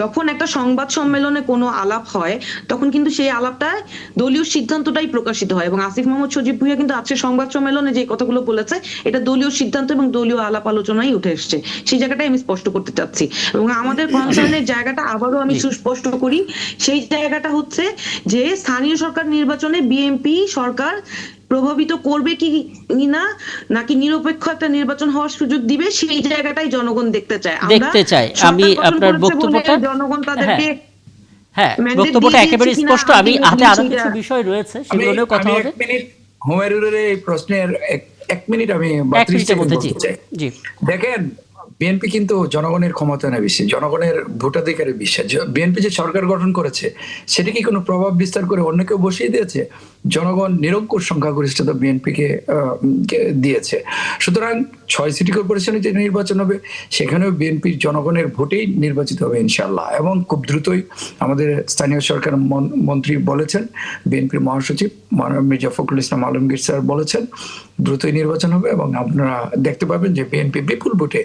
যখন একটা সংবাদ সম্মেলনে কোনো আলাপ হয়, তখন কিন্তু সেই আলাপটায় দলীয় সিদ্ধান্তটাই প্রকাশিত হয়, এবং আসিফ মাহমুদ সজীব ভুঁইয়া কিন্তু আজকে সংবাদ সম্মেলনে যে কথাগুলো বলেছে এটা দলীয় সিদ্ধান্ত এবং দলীয় আলাপ আলোচনায় উঠে এসছে। সেই জায়গাটাই আমি স্পষ্ট করতে চাচ্ছি, এবং আমাদের কনসার্নের জায়গাটা আবারও আমি সুস্পষ্ট করি। সেই জায়গাটা হচ্ছে যে স্থানীয় সরকার নির্বাচনে বিএনপি সরকার প্রভাবিত করবে কি না, নাকি নিরপেক্ষ একটা নির্বাচন হওয়ার সুযোগ দিবে, সেই জায়গাটাই জনগণ দেখতে চায়। দেখতে চাই। আমি আপনার বক্তব্যটা জনগণ তাদেরকে হ্যাঁ mandate বক্তব্যটা দিয়ে একেবারে দিয়েছে কিনা, স্পষ্ট। আমি হাতে আরো সেটা- কিছু বিষয় রয়েছে, সেগুলো নিয়েও কথা হবে। 1 মিনিট হুমায়ুনের এই প্রশ্নের 1 মিনিট আমি 1 মিনিটের মধ্যে। জি বলতে চাই। জি দেখেন, বিএনপি কিন্তু জনগণের ক্ষমতায়নে বেশি, জনগণের ভোটাধিকারে বিশ্বাস। বিএনপি যে সরকার গঠন করেছে সেটা কি কোনো প্রভাব বিস্তার করে অন্য কেউ বসিয়ে দিয়েছে? জনগণ নিরঙ্কুশ সংখ্যাগরিষ্ঠতা বিএনপিকে দিয়েছে। সুতরাং 6 সিটি কর্পোরেশনে যে নির্বাচন হবে সেখানেও বিএনপির জনগণের ভোটেই নির্বাচিত হবে ইনশাআল্লাহ, এবং খুব দ্রুতই আমাদের স্থানীয় সরকার মন্ত্রী বলেছেন, বিএনপির মহাসচিব মির্জা ফখরুল ইসলাম আলমগীর স্যার বলেছেন দ্রুতই নির্বাচন হবে, এবং আপনারা দেখতে পাবেন যে বিএনপি বিপুল ভোটে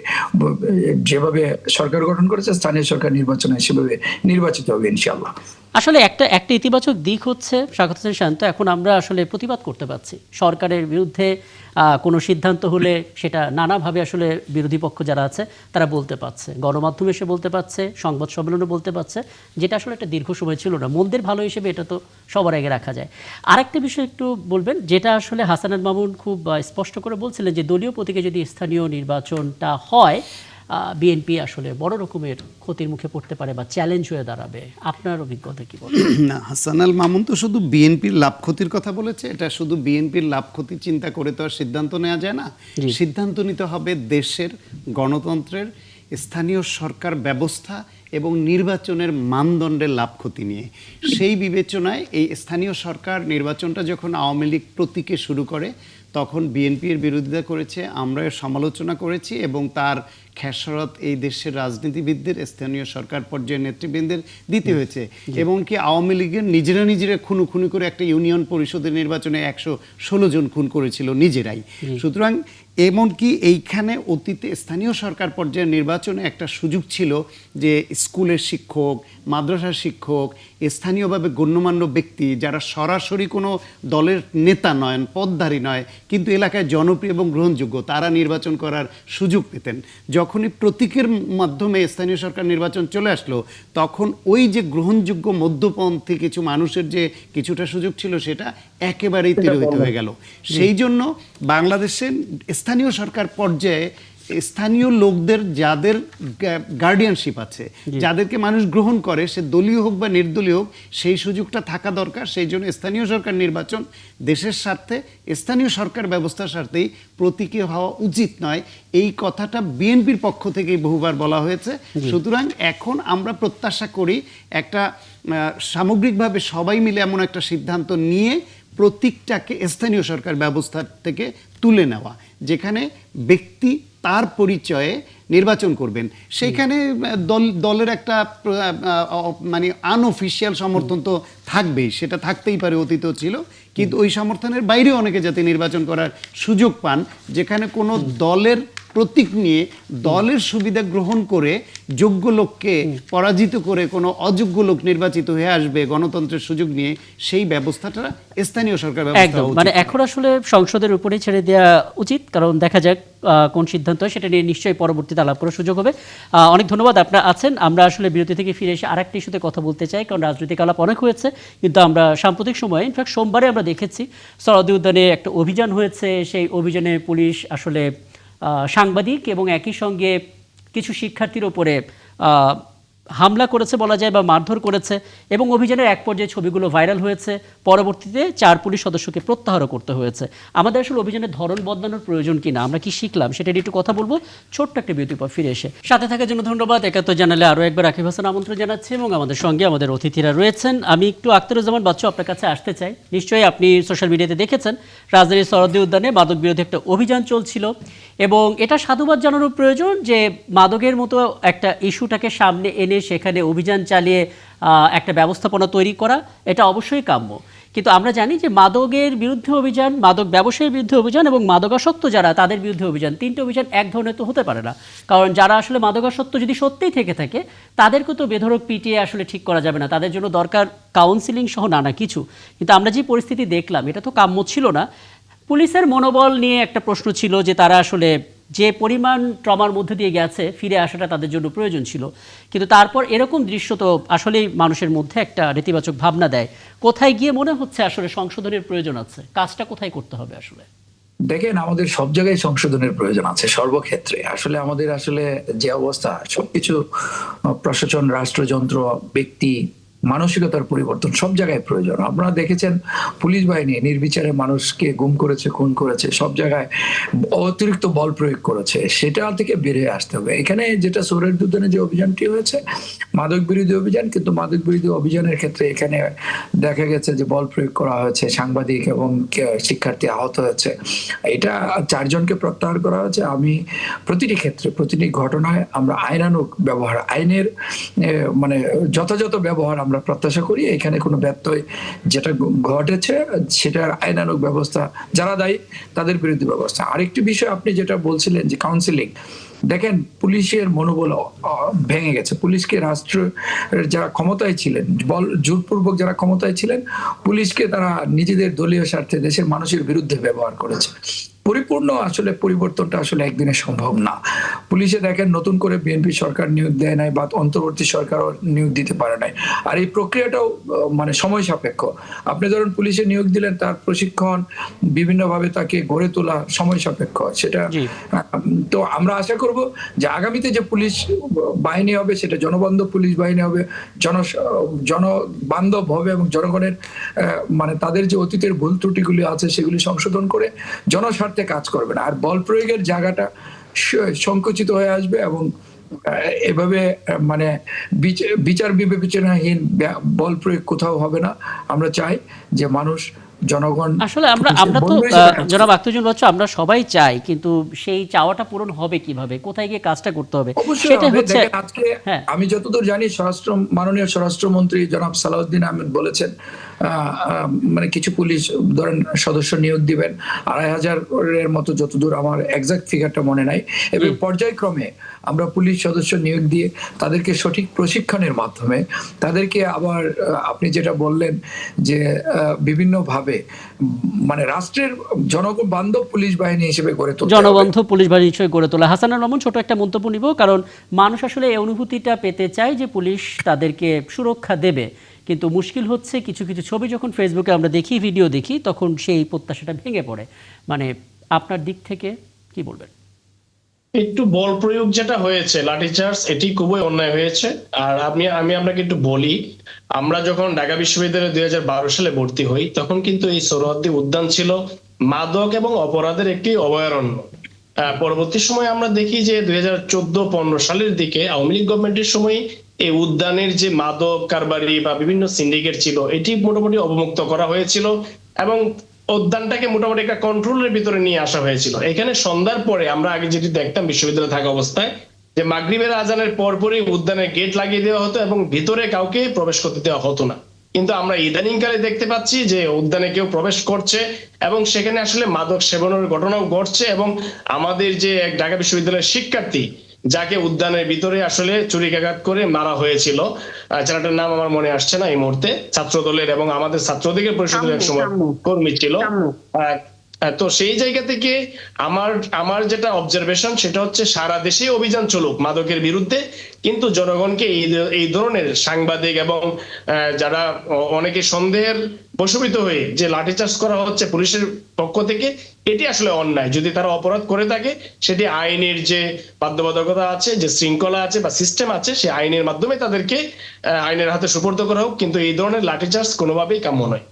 যেভাবে সরকার গঠন করেছে স্থানীয় সরকার নির্বাচনে সেভাবে নির্বাচিত হবে ইনশাআল্লাহ। আসলে একটা ইতিবাচক দিক হচ্ছে স্বাগত হোসেন শান্ত, এখন আমরা আসলে প্রতিবাদ করতে পারছি সরকারের বিরুদ্ধে। কোনো সিদ্ধান্ত হলে সেটা নানাভাবে আসলে বিরোধী পক্ষ যারা আছে তারা বলতে পারছে, গণমাধ্যমে এসে বলতে পারছে, সংবাদ সম্মেলনে বলতে পারছে, যেটা আসলে একটা দীর্ঘ সময় ছিল না। মন্দের ভালো হিসেবে এটা তো সবার আগে রাখা যায়। আরেকটা বিষয় একটু বলবেন, যেটা আসলে হাসানাত মামুন খুব স্পষ্ট করে বলছিলেন যে দলীয় প্রতীকে যদি স্থানীয় নির্বাচনটা হয়, বিএনপি আসলে বড় রকমের ক্ষতির মুখে পড়তে পারে বা চ্যালেঞ্জ হয়ে দাঁড়াবে। আপনার অভিজ্ঞতা কি বলেন? না, হাসানাল মামুন তো শুধু বিএনপির লাভ ক্ষতির কথা বলেছে। এটা শুধু বিএনপির লাভ ক্ষতি চিন্তা করে তো আর সিদ্ধান্ত নেওয়া যায় না। সিদ্ধান্ত নিতে হবে দেশের গণতন্ত্রের, স্থানীয় সরকার ব্যবস্থা এবং নির্বাচনের মানদণ্ডের লাভ ক্ষতি নিয়ে। সেই বিবেচনায় এই স্থানীয় সরকার নির্বাচনটা যখন আওয়ামী লীগ প্রতীকে শুরু করে, তখন বিএনপির বিরোধিতা করেছে, আমরা এর সমালোচনা করেছি, এবং তার খেসারত এই দেশের রাজনীতিবিদদের, স্থানীয় সরকার পর্যায়ের নেতৃবৃন্দের দিতে হয়েছে। এমনকি আওয়ামী লীগের নিজেরা খুনি করে একটা ইউনিয়ন পরিষদের নির্বাচনে 116 জন খুন করেছিল নিজেরাই। সুতরাং এমনকি এইখানে অতীতে স্থানীয় সরকার পর্যায়ের নির্বাচনে একটা সুযোগ ছিল যে স্কুলের শিক্ষক, মাদ্রাসার শিক্ষক, স্থানীয়ভাবে গণ্যমান্য ব্যক্তি যারা সরাসরি কোনো দলের নেতা নয়, পদধারী নয়, কিন্তু এলাকায় জনপ্রিয় এবং গ্রহণযোগ্য, তারা নির্বাচন করার সুযোগ পেতেন। যখনই প্রতীকের মাধ্যমে স্থানীয় সরকার নির্বাচন চলে আসলো, তখন ওই যে গ্রহণযোগ্য মধ্যপন্থী কিছু মানুষের যে কিছুটা সুযোগ ছিল সেটা একেবারেই তিরোহিত হয়ে গেল। সেই জন্য বাংলাদেশের স্থানীয় সরকার পর্যায়ে স্থানীয় লোকদের যাদের গার্ডিয়ানশিপ আছে, যাদেরকে মানুষ গ্রহণ করে, সে দলীয় হোক বা নির্দলীয় হোক, সেই সুযোগটা থাকা দরকার। সেই জন্য স্থানীয় সরকার নির্বাচন দেশের স্বার্থে, স্থানীয় সরকার ব্যবস্থার স্বার্থেই প্রতীকী হওয়া উচিত নয়, এই কথাটা বিএনপির পক্ষ থেকেই বহুবার বলা হয়েছে। সুতরাং এখন আমরা প্রত্যাশা করি একটা সামগ্রিকভাবে সবাই মিলে এমন একটা সিদ্ধান্ত নিয়ে প্রতীকটাকে স্থানীয় সরকার ব্যবস্থা থেকে তুলে নেওয়া, যেখানে ব্যক্তি তার পরিচয়ে নির্বাচন করবেন। সেইখানে দলের একটা মানে আনঅফিসিয়াল সমর্থন তো থাকবেই, সেটা থাকতেই পারে, অতীতও ছিল, কিন্তু ওই সমর্থনের বাইরে অনেকে যাতে নির্বাচন করার সুযোগ পান, যেখানে কোনো দলের প্রতীক নিয়ে দলের সুবিধা গ্রহণ করে যোগ্য লোককে পরাজিত করে কোনো অযোগ্য লোক নির্বাচিত হয়ে আসবে গণতন্ত্রের সুযোগ নিয়ে, সেই ব্যবস্থাটা স্থানীয় সরকার ব্যবস্থা একদম, উচিত। মানে এখন আসলে সংসদের উপরে ছেড়ে দেওয়া উচিত, কারণ দেখা যাক কোন সিদ্ধান্ত হয়, সেটা নিয়ে নিশ্চয়ই পরবর্তীতে আলাপ করার সুযোগ হবে। অনেক ধন্যবাদ, আপনারা আছেন। আমরা আসলে বিরতি থেকে ফিরে এসে আরেকটি ইস্যুতে কথা বলতে চাই, কারণ রাজনৈতিক আলাপ অনেক হয়েছে, কিন্তু আমরা সাম্প্রতিক সময়ে ইনফ্যাক্ট সোমবারে আমরা দেখেছি সরোয়ার্দী উদ্যানে একটা অভিযান হয়েছে। সেই অভিযানে পুলিশ আসলে সাংবাদিক এবং একই সঙ্গে কিছু শিক্ষার্থীর উপরে হামলা করেছে বলা যায়, বা মারধর করেছে, এবং অভিযানের এক পর্যায়ে ছবিগুলো ভাইরাল হয়েছে। পরবর্তীতে 4 পুলিশ সদস্যকে প্রত্যাহারও করতে হয়েছে। আমাদের আসলে অভিযানের ধরন বদলানোর প্রয়োজন কিনা, আমরা কি শিখলাম, সেটা নিয়ে একটু কথা বলবো ছোট্ট একটা বিরতির পর ফিরে এসে। সাথে থাকার জন্য ধন্যবাদ। ৭১ জানালে আরও একবার আকিব হাসান আমন্ত্রণ জানাচ্ছি, এবং আমাদের সঙ্গে আমাদের অতিথিরা রয়েছেন। আমি একটু আখতারুজ্জামান বাচ্চু আপনার কাছে আসতে চাই। নিশ্চয়ই আপনি সোশ্যাল মিডিয়াতে দেখেছেন রাজধানীর সরোয়ার্দী উদ্যানে মাদক বিরোধী একটা অভিযান চলছিল, এবং এটা সাধুবাদ জানানোর প্রয়োজন যে মাদকের মতো একটা ইস্যুটাকে সামনে এনে সেখানে অভিযান চালিয়ে একটা ব্যবস্থাপনা তৈরি করা, এটা অবশ্যই কাম্য। কিন্তু আমরা জানি যে মাদকের বিরুদ্ধে অভিযান, মাদক ব্যবসায়ীর বিরুদ্ধে অভিযান এবং মাদকাসক্ত যারা তাদের বিরুদ্ধে অভিযান, 3টে অভিযান এক ধরনের তো হতে পারে না। কারণ যারা আসলে মাদকাসক্ত যদি সত্যিই থেকে থাকে তাদেরকে তো বেধড়ক পিটিয়ে আসলে ঠিক করা যাবে না, তাদের জন্য দরকার কাউন্সিলিং সহ নানা কিছু। কিন্তু আমরা যে পরিস্থিতি দেখলাম এটা তো কাম্য ছিল না। পুলিশের মনোবল নিয়ে একটা প্রশ্ন ছিল যে তারা আসলে যে পরিমাণ ট্রমার মধ্যে দিয়ে গেছে ফিরে আসাটা তাদের জন্য প্রয়োজন ছিল, কিন্তু তারপর এরকম দৃশ্য তো আসলেই মানুষের মধ্যে একটা নেতিবাচক ভাবনা দেয়। কোথায় গিয়ে মনে হচ্ছে আসলে সংশোধনের প্রয়োজন আছে, কাজটা কোথায় করতে হবে আসলে? দেখেন, আমাদের সব জায়গায় সংশোধনের প্রয়োজন আছে, সর্বক্ষেত্রে। আসলে আমাদের আসলে যে অবস্থা, সবকিছু প্রশাসন, রাষ্ট্রযন্ত্র, ব্যক্তি, মানসিকতার পরিবর্তন সব জায়গায় প্রয়োজন। আপনারা দেখেছেন পুলিশ বাহিনী নির্বিচারে মানুষকে গুম করেছে, খুন করেছে, সব জায়গায় অতিরিক্ত বল প্রয়োগ করেছে। সেটা থেকে বেরিয়ে আসতে হবে। এখানে যেটা সরোয়ার্দী উদ্যানে যে অভিযানটি হয়েছে মাদক বিরোধী অভিযান, কিন্তু মাদক বিরোধী অভিযানের ক্ষেত্রে এখানে দেখা গেছে যে বল প্রয়োগ করা হয়েছে, সাংবাদিক এবং শিক্ষার্থী আহত হয়েছে। এটা 4 জনকে প্রত্যাহার করা হয়েছে। আমি প্রতিটি ক্ষেত্রে, প্রতিটি ঘটনায় আমরা আইনানুগ ব্যবহার, আইনের মানে যথাযথ ব্যবহার আমরা প্রত্যাশা করি। এখানে কোনো ব্যত্যয় যেটা ঘটেছে সেটার আইনানুগ ব্যবস্থা, যারা দায়ী তাদের বিরুদ্ধে ব্যবস্থা। আরেকটি বিষয় আপনি যেটা বলছিলেন যে কাউন্সিলিং, দেখেন পুলিশের মনোবল ভেঙে গেছে। পুলিশকে রাষ্ট্রের যারা ক্ষমতায় ছিলেন, জোরপূর্বক যারা ক্ষমতায় ছিলেন, পুলিশকে তারা নিজেদের দলীয় স্বার্থে দেশের মানুষের বিরুদ্ধে ব্যবহার করেছে। পরিপূর্ণ আসলে পরিবর্তনটা আসলে একদিনে সম্ভব না। পুলিশে দেখেন নতুন করে বিএনপি সরকার নিয়োগ দেয় নাই, বা অন্তর্বর্তী সরকারও নিয়োগ দিতে পারে নাই। আর এই প্রক্রিয়াটাও মানে সময় সাপেক্ষ। আপনি ধরুন পুলিশে নিয়োগ দিলেন, তার প্রশিক্ষণ, বিভিন্নভাবে তাকে গড়ে তোলা সময় সাপেক্ষ। সেটা তো আমরা আশা করব যে আগামীতে যে পুলিশ বাহিনী হবে সেটা জনবান্ধব পুলিশ বাহিনী হবে, জনবান্ধব হবে, এবং জনগণের মানে তাদের যে অতীতের ভুল ত্রুটিগুলি আছে সেগুলি সংশোধন করে জনস্বার্থে কাজ করবে না। আর বল প্রয়োগের জায়গাটা সংকুচিত হয়ে আসবে, এবং এভাবে মানে বিচার বিবেচনাহীন বল প্রয়োগ কোথাও হবে না। আমরা চাই যে মানুষ, জনগণ, আসলে আমরা তো জনাব আখতারুজ্জামান বাচ্চু, আমরা সবাই চাই, কিন্তু সেই চাওয়াটা পূরণ হবে কিভাবে, কোথায় গিয়ে কাজটা করতে হবে সেটা হচ্ছে। আজকে আমি যতদূর জানি মাননীয় স্বরাষ্ট্রমন্ত্রী জনাব সালাউদ্দিন আহমেদ বলেছেন মানে কিছু পুলিশ ধরেন সদস্য নিয়োগ দিবেন ২৫০০-এর মতো, যতদূর আমার এক্সাক্ট ফিগারটা মনে নাই। এবং পর্যায়ক্রমে আমরা পুলিশ সদস্য নিয়োগ দিয়ে তাদেরকে সঠিক প্রশিক্ষণের মাধ্যমে তাদেরকে আবার আপনি যেটা বললেন যে বিভিন্নভাবে মানে রাষ্ট্রের জনবান্ধব পুলিশ বাহিনী হিসেবে গড়ে তোলা, জনবান্ধব পুলিশ বাহিনী হিসেবে গড়ে তোলা। হাসানুর রহমান, ছোট একটা মন্তব্য নিব, কারণ মানুষ আসলে এই অনুভূতিটা পেতে চায় যে পুলিশ তাদেরকে সুরক্ষা দেবে, কিন্তু মুশকিল হচ্ছে কিছু কিছু ছবি যখন ফেসবুকে আমরা দেখি, ভিডিও দেখি, তখন সেই প্রত্যাশাটা ভেঙে পড়ে। মানে আপনার দিক থেকে কি বলবেন? একটু বল প্রয়োগ যেটা হয়েছে, লাঠিচার্জ, এটি খুবই অন্যায় হয়েছে। আর আমি আপনাকে একটু বলি, আমরা যখন ঢাকা বিশ্ববিদ্যালয়ে 2012 সালে ভর্তি হই, তখন কিন্তু এই সোহরাওয়ার্দী উদ্যান ছিল মাদক এবং অপরাধের একটি অভয়ারণ্য। পরবর্তী সময় আমরা দেখি যে 2014-15 সালের দিকে আওয়ামী লীগ গভর্নমেন্টের সময় এই উদ্যানের যে মাদক কারবারি বা বিভিন্ন সিন্ডিকেট ছিল এটি মোটামুটি অবমুক্ত করা হয়েছিল, এবং উদ্যানটাকে মোটামুটি একটা কন্ট্রোলের ভিতরে নিয়ে আসা হয়েছিল। এখানে সন্ধ্যার পরে আমরা আগে যেটি দেখতাম বিশ্ববিদ্যালয়ে থাকা অবস্থায়, যে মাগরিবের আজানের পরপরই উদ্যানের গেট লাগিয়ে দেওয়া হতো এবং ভিতরে কাউকে প্রবেশ করতে দেওয়া হতো না। কিন্তু আমরা ইদানিংকালে দেখতে পাচ্ছি যে উদ্যানে কেউ প্রবেশ করছে এবং সেখানে আসলে মাদক সেবনের ঘটনাও ঘটছে, এবং আমাদের যে এক ঢাকা বিশ্ববিদ্যালয়ের শিক্ষার্থী যাকে উদ্যানের ভিতরে আসলে ছুরিকাঘাত করে মারা হয়েছিল, ছেলেটার নাম আমার মনে আসছে না এই মুহূর্তে, ছাত্র দলের এবং আমাদের ছাত্রদিকের পরিষদের এক সময় কর্মী ছিল। তো সেই জায়গা থেকে আমার যেটা অবজারভেশন সেটা হচ্ছে সারা দেশে অভিযান চলুক মাদকের বিরুদ্ধে, কিন্তু জনগণকে এই ধরনের সাংবাদিক এবং যারা অনেকে সন্দেহের বশীভূত হয়ে যে লাঠিচার্জ করা হচ্ছে পুলিশের পক্ষ থেকে, এটি আসলে অন্যায়। যদি তারা অপরাধ করে থাকে সেটি আইনের যে বাধ্যবাধকতা আছে, যে শৃঙ্খলা আছে বা সিস্টেম আছে, সেই আইনের মাধ্যমে তাদেরকে আইনের হাতে সুপর্দ করা হোক, কিন্তু এই ধরনের লাঠিচার্জ কোনোভাবেই কাম্য নয়।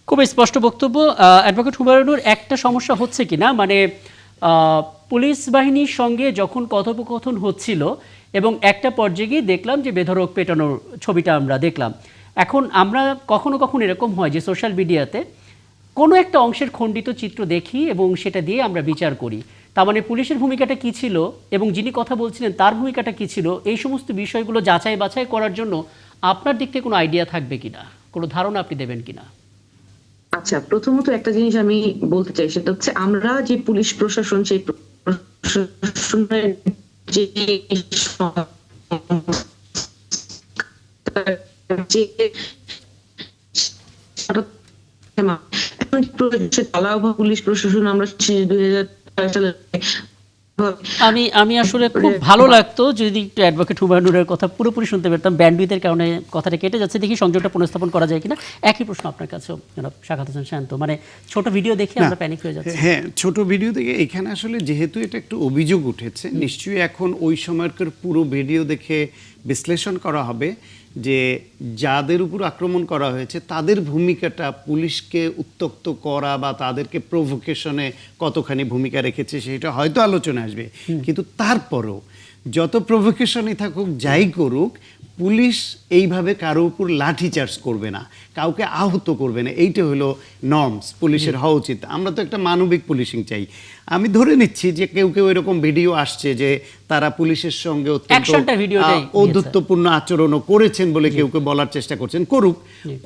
খুব স্পষ্ট বক্তব্য। অ্যাডভোকেট হুমায়ুনুর, একটা সমস্যা হচ্ছে কিনা, মানে পুলিশ বাহিনীর সঙ্গে যখন কথোপকথন হচ্ছিল এবং একটা পর্যায়ে গিয়ে দেখলাম যে বেধড়ক পেটানোর ছবিটা আমরা দেখলাম। এখন আমরা কখনো কখনো এরকম হয় যে সোশ্যাল মিডিয়াতে কোনো একটা অংশের খণ্ডিত চিত্র দেখি এবং সেটা দিয়ে আমরা বিচার করি। তার মানে পুলিশের ভূমিকাটা কী ছিল এবং যিনি কথা বলছিলেন তার ভূমিকাটা কী ছিল, এই সমস্ত বিষয়গুলো যাচাই বাছাই করার জন্য আপনার দিক থেকে কোনো আইডিয়া থাকবে কিনা, কোনো ধারণা আপনি দেবেন কিনা? আচ্ছা, প্রথমত একটা জিনিস আমি বলতে চাই, সেটা হচ্ছে আমরা যে পুলিশ প্রশাসন, সেই প্রশাসনের যে পুলিশ প্রশাসন আমরা 2004 সালে আমি আসলে খুব ভালো লাগতো যদি একটু অ্যাডভোকেট হুমায়ুনুরের কথা পুরোপুরি শুনতে পেতাম। ব্যান্ডউইথের কারণে কথাটা কেটে যাচ্ছে, দেখি সংযোগটা পুনঃস্থাপন করা যায় কিনা। একই প্রশ্ন আপনার কাছেও জনাব শাখাত হোসেন শান্ত, মানে ছোট ভিডিও দেখে আমরা প্যানিক হয়ে যাচ্ছি। হ্যাঁ, ছোট ভিডিও দেখে এখানে আসলে যেহেতু এটা একটু অভিযোগ উঠেছে, নিশ্চয়ই এখন ওই সময়কার পুরো ভিডিও দেখে বিশ্লেষণ করা হবে যে যাদের উপর আক্রমণ করা হয়েছে তাদের ভূমিকাটা পুলিশকে উত্ত্যক্ত করা বা তাদেরকে প্রভোকেশনে কতখানি ভূমিকা রেখেছে সেটা হয়তো আলোচনা আসবে। কিন্তু তারপরও যত প্রভোকেশনই থাকুক, যাই করুক, পুলিশ এইভাবে কারো উপর লাঠি চার্জ করবে না, কাউকে আহত করবে না। এইটা হলো নর্মস পুলিশের হওয়া উচিত। আমরা তো একটা মানবিক পুলিশিং চাই। আমি ধরে নিচ্ছি যে কেউ কেউ এরকম ভিডিও আসছে যে তারা পুলিশের সঙ্গে ঔদ্ধত্যপূর্ণ আচরণও করেছেন বলে কেউ কেউ বলার চেষ্টা করছেন। করুক,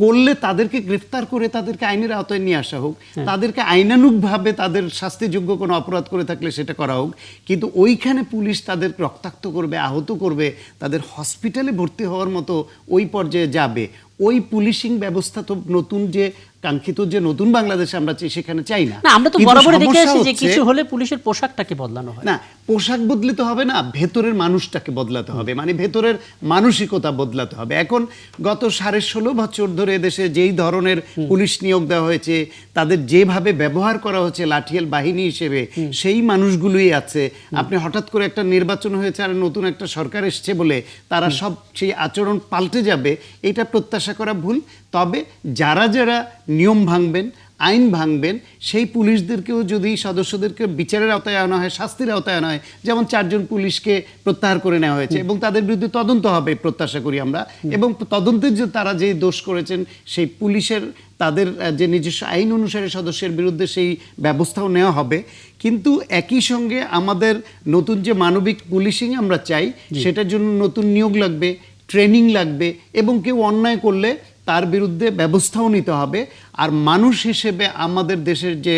করলে তাদেরকে গ্রেফতার করে তাদেরকে আইনের আওতায় নিয়ে আসা হোক, তাদেরকে আইনানুগভাবে তাদের শাস্তিযোগ্য কোনো অপরাধ করে থাকলে সেটা করা হোক। কিন্তু ওইখানে পুলিশ তাদের রক্তাক্ত করবে, আহত করবে, তাদের হসপিটালে ভর্তি হওয়ার মতো ওই পর্যায়ে যাবে, ওই পুলিশিং ব্যবস্থা তো নতুন যে কাঙ্ক্ষিত যে নতুন বাংলাদেশ আমরা সেখানে চাই না। আমরা তো বরাবর দেখে আসি যে কিছু হলে পুলিশের পোশাকটাকে বদলানো হয়। না, পোশাক বদলাতে হবে না, ভেতরের মানুষটাকে বদলাতে হবে, মানে ভেতরের মানসিকতা বদলাতে হবে। এখন গত 16.5 বছর ধরে দেশে যেই ধরনের পুলিশ নিয়োগ দেওয়া হয়েছে, তাদের যেভাবে ব্যবহার করা হচ্ছে লাঠিয়াল বাহিনী হিসেবে, সেই মানুষগুলোই আছে। আপনি হঠাৎ করে একটা নির্বাচন হয়েছে আর নতুন একটা সরকার এসছে বলে তারা সব সেই আচরণ পাল্টে যাবে, এটা প্রত্যাশা করা ভুল। তবে যারা যারা নিয়ম ভাঙবেন, আইন ভাঙবেন, সেই পুলিশদেরকেও যদি সদস্যদেরকে বিচারের আওতায় আনা হয়, শাস্তির আওতায় আনা হয়, যেমন 4 জন পুলিশকে প্রত্যাহার করে নেওয়া হয়েছে এবং তাদের বিরুদ্ধে তদন্ত হবে প্রত্যাশা করি আমরা, এবং তদন্তের যে তারা যে দোষ করেছেন সেই পুলিশের তাদের যে নিজস্ব আইন অনুসারে সদস্যের বিরুদ্ধে সেই ব্যবস্থাও নেওয়া হবে। কিন্তু একই সঙ্গে আমাদের নতুন যে মানবিক পুলিশিং আমরা চাই, সেটার জন্য নতুন নিয়োগ লাগবে, ট্রেনিং লাগবে, এবং কেউ অন্যায় করলে তার বিরুদ্ধে ব্যবস্থাও নিতে হবে। আর মানুষ হিসেবে আমাদের দেশের যে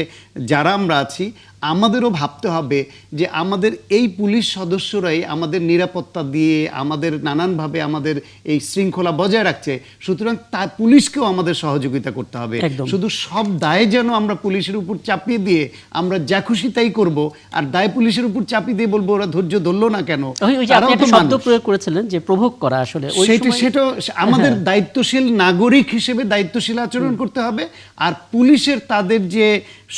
যারা আমরা আছি, আমাদেরও ভাবতে হবে যে আমাদের এই পুলিশ সদস্যরাই আমাদের নিরাপত্তা দিয়ে আমাদের নানানভাবে আমাদের এই শৃঙ্খলা বজায় রাখছে। সুতরাং তা পুলিশকেও আমাদের সহযোগিতা করতে হবে। শুধু সব দায় যেন আমরা পুলিশের উপর চাপিয়ে দিয়ে আমরা যা খুশি তাই করব, আর দায় পুলিশের উপর চাপিয়ে দিয়ে বলবো ওরা ধৈর্য ধরলো না কেন। আপনি একটা শব্দ প্রয়োগ করেছিলেন যে প্রভোগ করা, আসলে সেটা আমাদের দায়িত্বশীল নাগরিক হিসেবে দায়িত্বশীল আচরণ করতে হবে। আর পুলিশের তাদের যে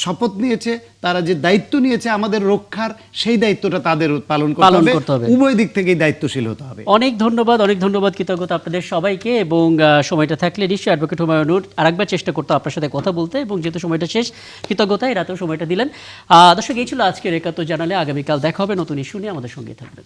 শপথ নিয়েছে, তারা যে দায়িত্ব নিয়েছে আমাদের রক্ষার, সেই দায়িত্বটা তাদের পালন করতে হবে। উভয় দিক থেকেই দায়িত্বশীল হতে হবে। অনেক ধন্যবাদ, কৃতজ্ঞতা আপনাদের সবাইকে। এবং সময়টা থাকলে নিশ্চয়ই অ্যাডভোকেট হুমায়ুনুর আরেকবার চেষ্টা করতে আপনার সাথে কথা বলতে, এবং যেহেতু সময়টা শেষ, কৃতজ্ঞতা, এই রাতেও সময়টা দিলেন। দর্শক, এই ছিল আজকের ৭১ জানালে। আগামীকাল দেখা হবে নতুন ইস্যু নিয়ে, আমাদের সঙ্গে থাকবেন।